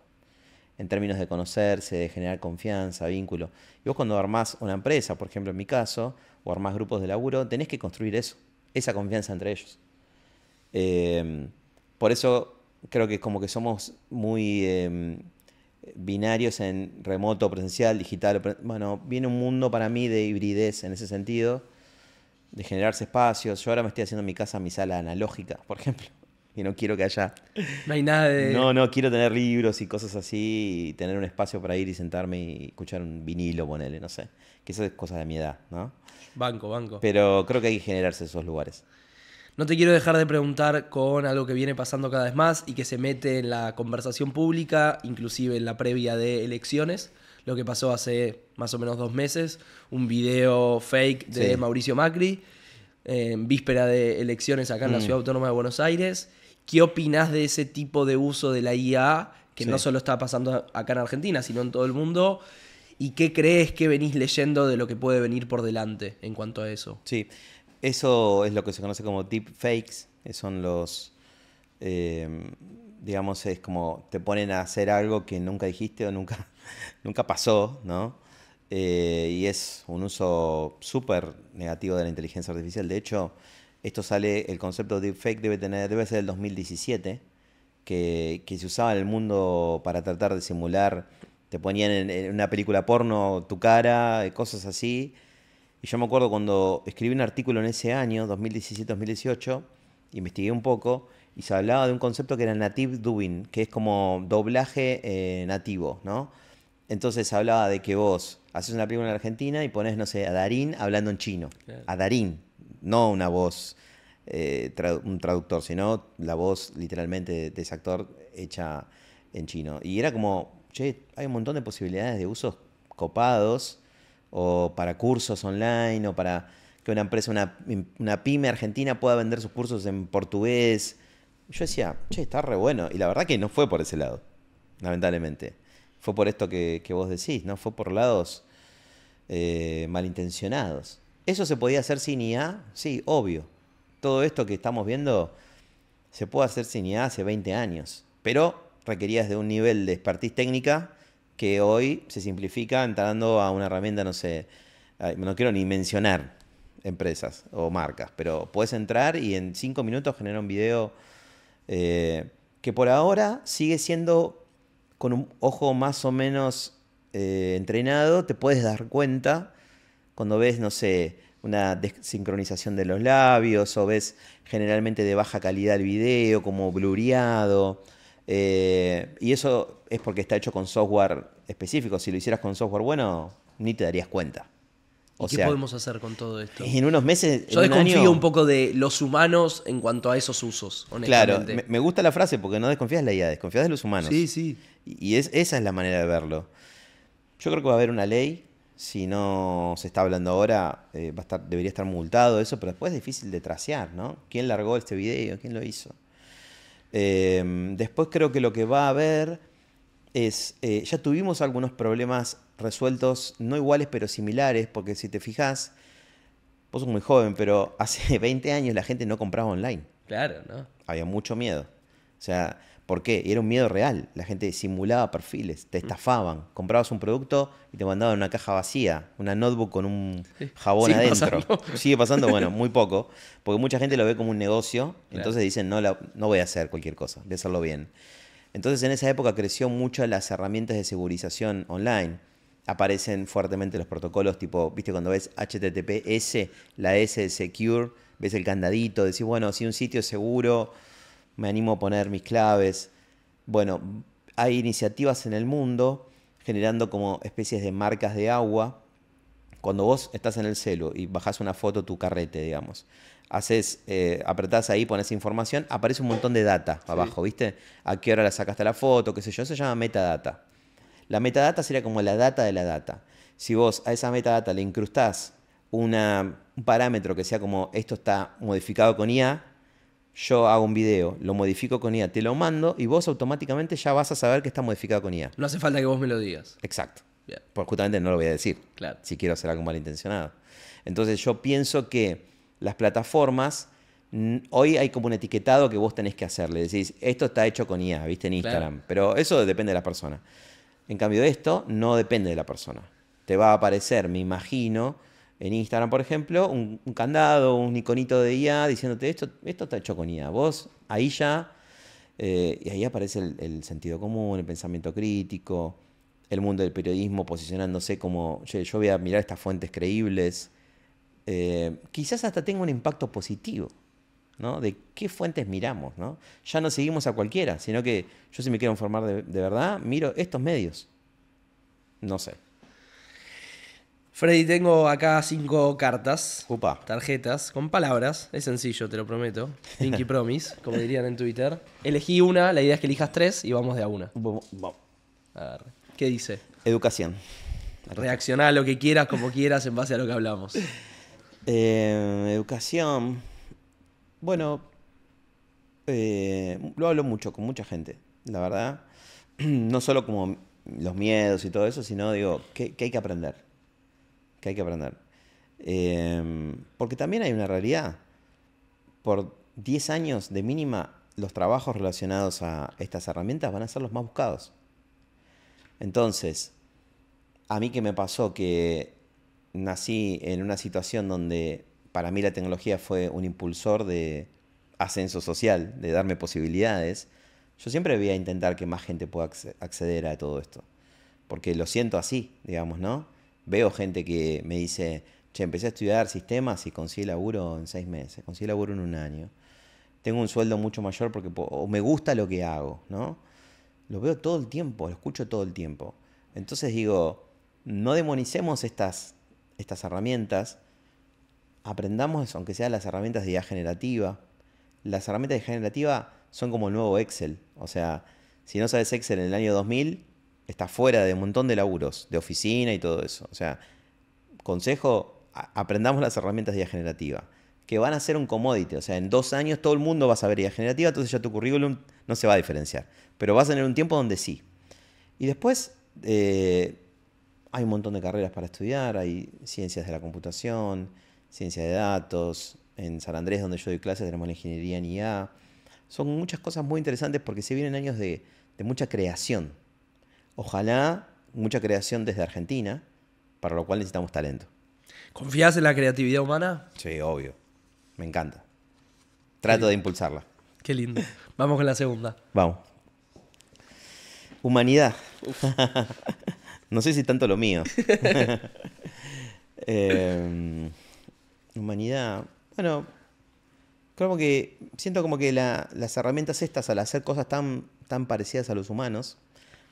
En términos de conocerse, de generar confianza, vínculo. Y vos cuando armás una empresa, por ejemplo en mi caso, o armás grupos de laburo, tenés que construir eso, esa confianza entre ellos. Por eso creo que como que somos muy binarios en remoto, presencial, digital. Bueno, viene un mundo para mí de hibridez en ese sentido, de generarse espacios. Yo ahora me estoy haciendo en mi casa mi sala analógica, por ejemplo. Y no quiero que haya... No hay nada de... No, quiero tener libros y cosas así, y tener un espacio para ir y sentarme y escuchar un vinilo, ponele, no sé. Que eso es cosa de mi edad, ¿no? Banco. Pero creo que hay que generarse esos lugares. No te quiero dejar de preguntar con algo que viene pasando cada vez más y que se mete en la conversación pública, inclusive en la previa de elecciones. Lo que pasó hace más o menos 2 meses, un video fake de Mauricio Macri, en víspera de elecciones acá en la Ciudad Autónoma de Buenos Aires. ¿Qué opinás de ese tipo de uso de la IA, que no solo está pasando acá en Argentina, sino en todo el mundo? ¿Y qué crees que venís leyendo de lo que puede venir por delante en cuanto a eso? Sí, eso es lo que se conoce como deepfakes, que son los, digamos, es como te ponen a hacer algo que nunca dijiste o nunca pasó, ¿no? Y es un uso súper negativo de la inteligencia artificial. De hecho, el concepto de deepfake debe ser del 2017, que se usaba en el mundo para tratar de simular, te ponían en una película porno tu cara, cosas así. Y yo me acuerdo cuando escribí un artículo en ese año, 2017-2018, investigué un poco y se hablaba de un concepto que era native dubbing, que es como doblaje nativo, ¿no? Entonces se hablaba de que vos haces una película en Argentina y pones, no sé, a Darín hablando en chino. Claro. A Darín, no una voz, un traductor, sino la voz literalmente de ese actor hecha en chino. Y era como, che, hay un montón de posibilidades de usos copados, o para cursos online, o para que una empresa, una pyme argentina pueda vender sus cursos en portugués. Yo decía, che, está re bueno. Y la verdad que no fue por ese lado, lamentablemente. Fue por esto que vos decís, ¿no? Fue por lados malintencionados. ¿Eso se podía hacer sin IA? Sí, obvio. Todo esto que estamos viendo se puede hacer sin IA hace 20 años. Pero requerías de un nivel de expertise técnica que hoy se simplifica entrando a una herramienta, no sé, no quiero ni mencionar empresas o marcas, pero puedes entrar y en 5 minutos generar un video que por ahora sigue siendo con un ojo más o menos entrenado, te puedes dar cuenta cuando ves, no sé, una desincronización de los labios o ves generalmente de baja calidad el video, como blureado. Y eso es porque está hecho con software específico. Si lo hicieras con software bueno, ni te darías cuenta. ¿Y qué podemos hacer con todo esto? En unos meses. Yo desconfío un poco de los humanos en cuanto a esos usos, honestamente. Claro, me gusta la frase porque no desconfías de la IA, desconfías de los humanos. Sí, sí. Y esa es la manera de verlo. Yo creo que va a haber una ley. Si no se está hablando ahora, debería estar multado eso, pero después es difícil de tracear, ¿no? ¿Quién largó este video? ¿Quién lo hizo? Después creo que lo que va a haber es, ya tuvimos algunos problemas resueltos, no iguales pero similares, porque si te fijas, vos sos muy joven, pero hace 20 años la gente no compraba online. Claro, ¿no? Había mucho miedo. O sea, ¿por qué? Era un miedo real. La gente simulaba perfiles, te estafaban. Comprabas un producto y te mandaban una caja vacía, una notebook con un jabón adentro. Sigue pasando, bueno, muy poco, porque mucha gente lo ve como un negocio, entonces dicen, no voy a hacer cualquier cosa, voy a hacerlo bien. Entonces en esa época creció mucho las herramientas de segurización online. Aparecen fuertemente los protocolos tipo, viste, cuando ves HTTPS, la S de Secure, ves el candadito, decís, bueno, si un sitio es seguro, me animo a poner mis claves. Bueno, hay iniciativas en el mundo generando como especies de marcas de agua. Cuando vos estás en el celu y bajás una foto, tu carrete, digamos, apretás ahí, pones información, aparece un montón de data abajo, ¿viste? A qué hora la sacaste la foto, qué sé yo, eso se llama metadata. La metadata sería como la data de la data. Si vos a esa metadata le incrustás un parámetro que sea como esto está modificado con IA, yo hago un video, lo modifico con IA, te lo mando y vos automáticamente ya vas a saber que está modificado con IA. No hace falta que vos me lo digas. Exacto. Bien. Porque justamente no lo voy a decir, claro, si quiero hacer algo malintencionado. Entonces yo pienso que las plataformas, hoy hay como un etiquetado que vos tenés que hacerle. Decís, esto está hecho con IA, viste, en Instagram. Claro. Pero eso depende de la persona. En cambio, esto no depende de la persona. Te va a aparecer, me imagino, en Instagram, por ejemplo, un candado, un iconito de IA diciéndote esto está hecho con IA. Vos ahí ya, y ahí aparece el sentido común, el pensamiento crítico, el mundo del periodismo posicionándose como, yo voy a mirar estas fuentes creíbles. Quizás hasta tenga un impacto positivo, ¿no? De qué fuentes miramos, ¿no? Ya no seguimos a cualquiera, sino que yo, si me quiero informar de verdad, miro estos medios. No sé. Freddy, tengo acá 5 cartas, Upa. tarjetas, con palabras. Es sencillo, te lo prometo. Pinky Promise, como dirían en Twitter. Elegí una, la idea es que elijas 3 y vamos de a una. Vamos. A ver, ¿qué dice? Educación. Reaccioná a lo que quieras, como quieras, en base a lo que hablamos. Educación. Bueno, lo hablo mucho con mucha gente, la verdad. No solo como los miedos y todo eso, sino digo, ¿qué hay que aprender? ¿Qué hay que aprender? Porque también hay una realidad. Por 10 años de mínima, los trabajos relacionados a estas herramientas van a ser los más buscados. Entonces, a mí que me pasó que nací en una situación donde para mí la tecnología fue un impulsor de ascenso social, de darme posibilidades, yo siempre voy a intentar que más gente pueda acceder a todo esto. Porque lo siento así, digamos, ¿no? Veo gente que me dice, che, empecé a estudiar sistemas y conseguí laburo en 6 meses, conseguí laburo en 1 año. Tengo un sueldo mucho mayor porque o me gusta lo que hago, ¿no? Lo veo todo el tiempo, lo escucho todo el tiempo. Entonces digo, no demonicemos estas herramientas, aprendamos, aunque sean las herramientas de IA generativa. Las herramientas de IA generativa son como el nuevo Excel. O sea, si no sabes Excel en el año 2000, estás fuera de un montón de laburos, de oficina y todo eso. O sea, consejo, aprendamos las herramientas de IA generativa, que van a ser un commodity. O sea, en 2 años todo el mundo va a saber IA generativa, entonces ya tu currículum no se va a diferenciar. Pero vas a tener un tiempo donde sí. Y después hay un montón de carreras para estudiar, hay ciencias de la computación, ciencia de datos. En San Andrés, donde yo doy clases, tenemos la ingeniería en IA. Son muchas cosas muy interesantes porque se vienen años de mucha creación. Ojalá mucha creación desde Argentina, para lo cual necesitamos talento. ¿Confías en la creatividad humana? Sí, obvio. Me encanta. Trato de impulsarla. Qué lindo. Vamos con la segunda. Vamos. Humanidad. No sé si tanto lo mío. Humanidad. Bueno, creo que siento como que las herramientas estas, al hacer cosas tan parecidas a los humanos,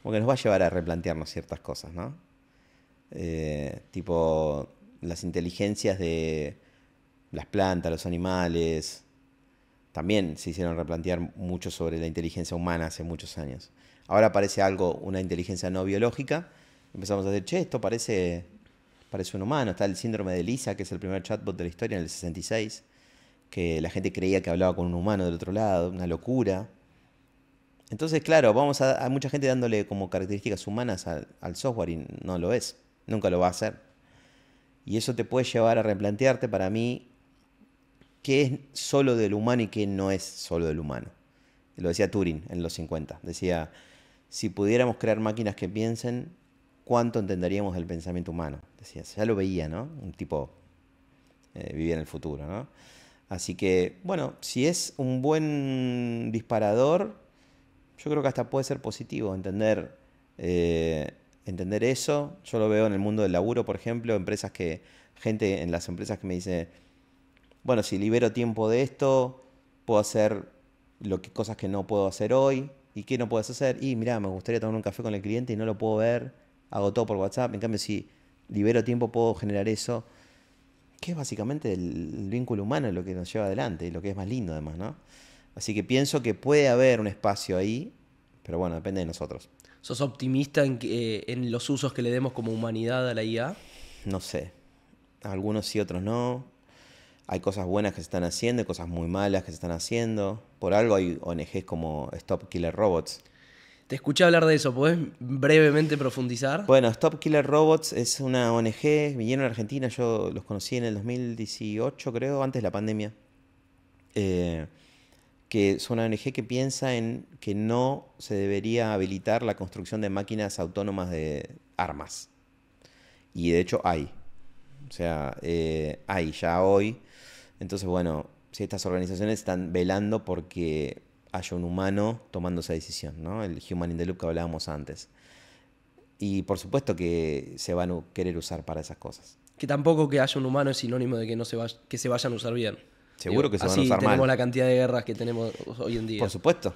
como que nos va a llevar a replantearnos ciertas cosas, ¿no? Tipo las inteligencias de las plantas, los animales, también se hicieron replantear mucho sobre la inteligencia humana hace muchos años. Ahora parece algo, una inteligencia no biológica. Empezamos a decir, che, esto parece un humano. Está el síndrome de Lisa, que es el primer chatbot de la historia en el 66, que la gente creía que hablaba con un humano del otro lado, una locura. Entonces, claro, hay mucha gente dándole como características humanas al software y no lo es, nunca lo va a hacer. Y eso te puede llevar a replantearte, para mí, qué es solo del humano y qué no es solo del humano. Lo decía Turing en los 50. Decía, si pudiéramos crear máquinas que piensen, ¿cuánto entenderíamos del pensamiento humano? Decía, ya lo veía, ¿no? Un tipo vivía en el futuro, ¿no? Así que, bueno, si es un buen disparador, yo creo que hasta puede ser positivo entender eso. Yo lo veo en el mundo del laburo, por ejemplo, gente en las empresas que me dice, bueno, si libero tiempo de esto, puedo hacer cosas que no puedo hacer hoy. ¿Y qué no puedes hacer? Y mirá, me gustaría tomar un café con el cliente y no lo puedo ver, hago todo por WhatsApp. En cambio, si libero tiempo, puedo generar eso, que es básicamente el vínculo humano, lo que nos lleva adelante y lo que es más lindo además, ¿no? Así que pienso que puede haber un espacio ahí, pero bueno, depende de nosotros. ¿Sos optimista en los usos que le demos como humanidad a la IA? No sé, algunos sí, otros no. Hay cosas buenas que se están haciendo, hay cosas muy malas que se están haendo. Por algo hay ONGs como Stop Killer Robots. Te escuché hablar de eso, ¿podés brevemente profundizar? Bueno, Stop Killer Robots es una ONG, vinieron a Argentina, yo los conocí en el 2018, creo, antes de la pandemia. Que es una ONG que piensa en que no se debería habilitar la construcción de máquinas autónomas de armas. Y de hecho hay. O sea, hay ya hoy. Entonces, bueno, si estas organizaciones están velando porque haya un humano tomando esa decisión, ¿no? El Human in the Loop que hablábamos antes. Y por supuesto que se van a querer usar para esas cosas. Que tampoco que haya un humano es sinónimo de que que se vayan a usar bien. Seguro que se van a usar mal. Así tenemos la cantidad de guerras que tenemos hoy en día. Por supuesto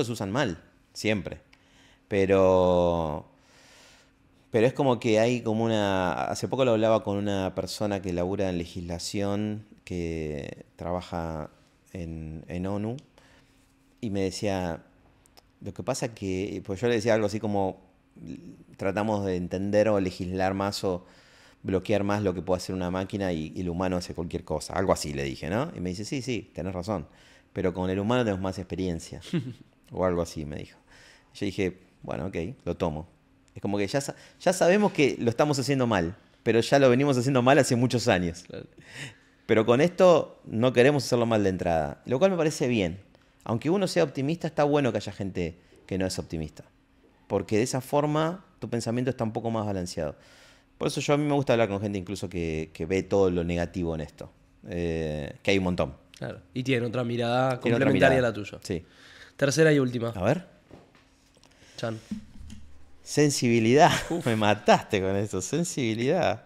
se usan mal, siempre. Pero es como que hay como hace poco lo hablaba con una persona que labura en legislación, que trabaja en ONU, y me decía, lo que pasa que, pues yo le decía algo así como, tratamos de entender o legislar más o bloquear más lo que puede hacer una máquina y el humano hace cualquier cosa. Algo así le dije, ¿no? Y me dice, sí, tenés razón, pero con el humano tenemos más experiencia. O algo así me dijo. Yo dije, bueno, ok, lo tomo. Es como que ya sabemos que lo estamos haciendo mal, pero ya lo venimos haciendo mal hace muchos años. Claro. Pero con esto no queremos hacerlo mal de entrada, lo cual me parece bien. Aunque uno sea optimista, está bueno que haya gente que no es optimista, porque de esa forma tu pensamiento está un poco más balanceado. Por eso a mí me gusta hablar con gente incluso que ve todo lo negativo en esto, que hay un montón. Claro. Y tiene otra mirada complementaria a la tuya. Sí. Tercera y última. A ver. Chan. Sensibilidad. Me mataste con eso. Sensibilidad.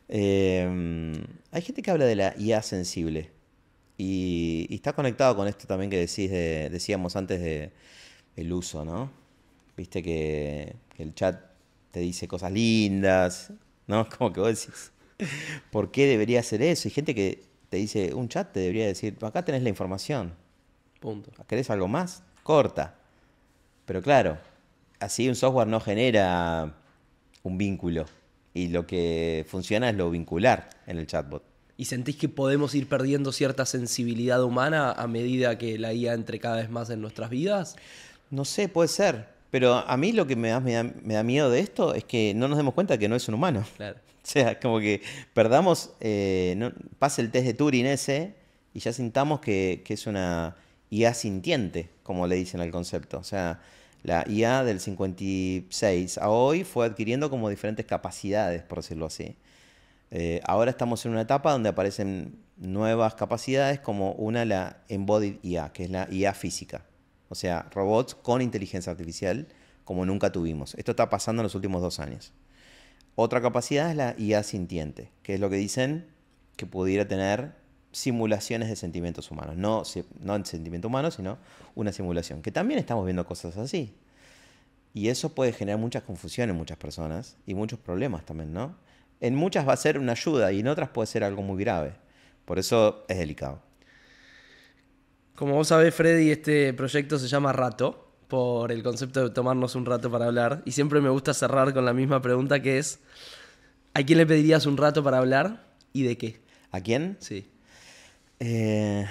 Hay gente que habla de la IA sensible. Y está conectado con esto también que decíamos antes de el uso, ¿no? Viste que el chat te dice cosas lindas, ¿no? Como que vos decís, ¿por qué debería hacer eso? Hay gente que te dice, un chat te debería decir, acá tenés la información. Punto. ¿Querés algo más? Corta. Pero claro, así un software no genera un vínculo. Y lo que funciona es lo vincular en el chatbot. ¿Y sentís que podemos ir perdiendo cierta sensibilidad humana a medida que la IA entre cada vez más en nuestras vidas? No sé, puede ser. Pero a mí lo que me da miedo de esto es que no nos demos cuenta que no es un humano. Claro. O sea, como que perdamos, pase el test de Turing ese y ya sintamos que es una IA sintiente, como le dicen al concepto. O sea, la IA del 56 a hoy fue adquiriendo como diferentes capacidades, por decirlo así. Ahora estamos en una etapa donde aparecen nuevas capacidades como la Embodied IA, que es la IA física. O sea, robots con inteligencia artificial como nunca tuvimos. Esto está pasando en los últimos 2 años. Otra capacidad es la IA sintiente, que es lo que dicen que pudiera tener simulaciones de sentimientos humanos. No en sentimiento humano, sino una simulación. Que también estamos viendo cosas así. Y eso puede generar mucha confusión en muchas personas y muchos problemas también, ¿no? En muchas va a ser una ayuda y en otras puede ser algo muy grave. Por eso es delicado. Como vos sabés, Freddy, este proyecto se llama Rato, por el concepto de tomarnos un rato para hablar. Y siempre me gusta cerrar con la misma pregunta que es, ¿a quién le pedirías un rato para hablar y de qué? ¿A quién? Sí. ¿Tiene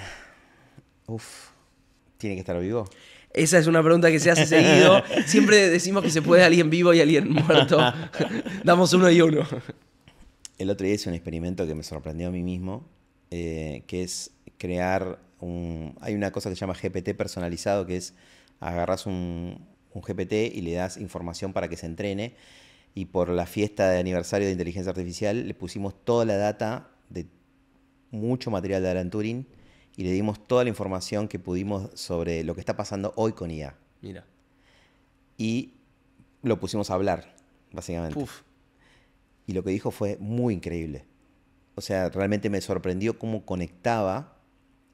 que estar vivo? Esa es una pregunta que se hace seguido. Siempre decimos que se puede alguien vivo y alguien muerto. Damos uno y uno. El otro día hice un experimento que me sorprendió a mí mismo, que es crear hay una cosa que se llama GPT personalizado, que es agarras un GPT y le das información para que se entrene. Y por la fiesta de aniversario de inteligencia artificial le pusimos toda la data de mucho material de Alan Turing y le dimos toda la información que pudimos sobre lo que está pasando hoy con IA. Mira. Y lo pusimos a hablar, básicamente. Puf. Y lo que dijo fue muy increíble. O sea, realmente me sorprendió cómo conectaba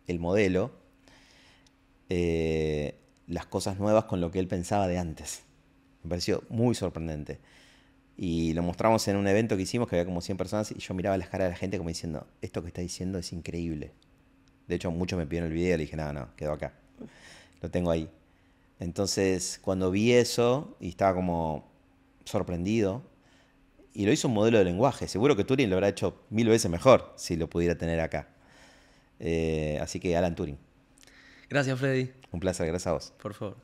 el modelo las cosas nuevas con lo que él pensaba de antes. Me pareció muy sorprendente. Y lo mostramos en un evento que hicimos, que había como 100 personas, y yo miraba las caras de la gente como diciendo, esto que está diciendo es increíble. De hecho, muchos me pidieron el video y le dije, no, quedó acá. Lo tengo ahí. Entonces, cuando vi eso, y estaba como sorprendido, y lo hizo un modelo de lenguaje. Seguro que Turing lo habrá hecho 1000 veces mejor si lo pudiera tener acá. Así que Alan Turing. Gracias, Freddy. Un placer, gracias a vos. Por favor.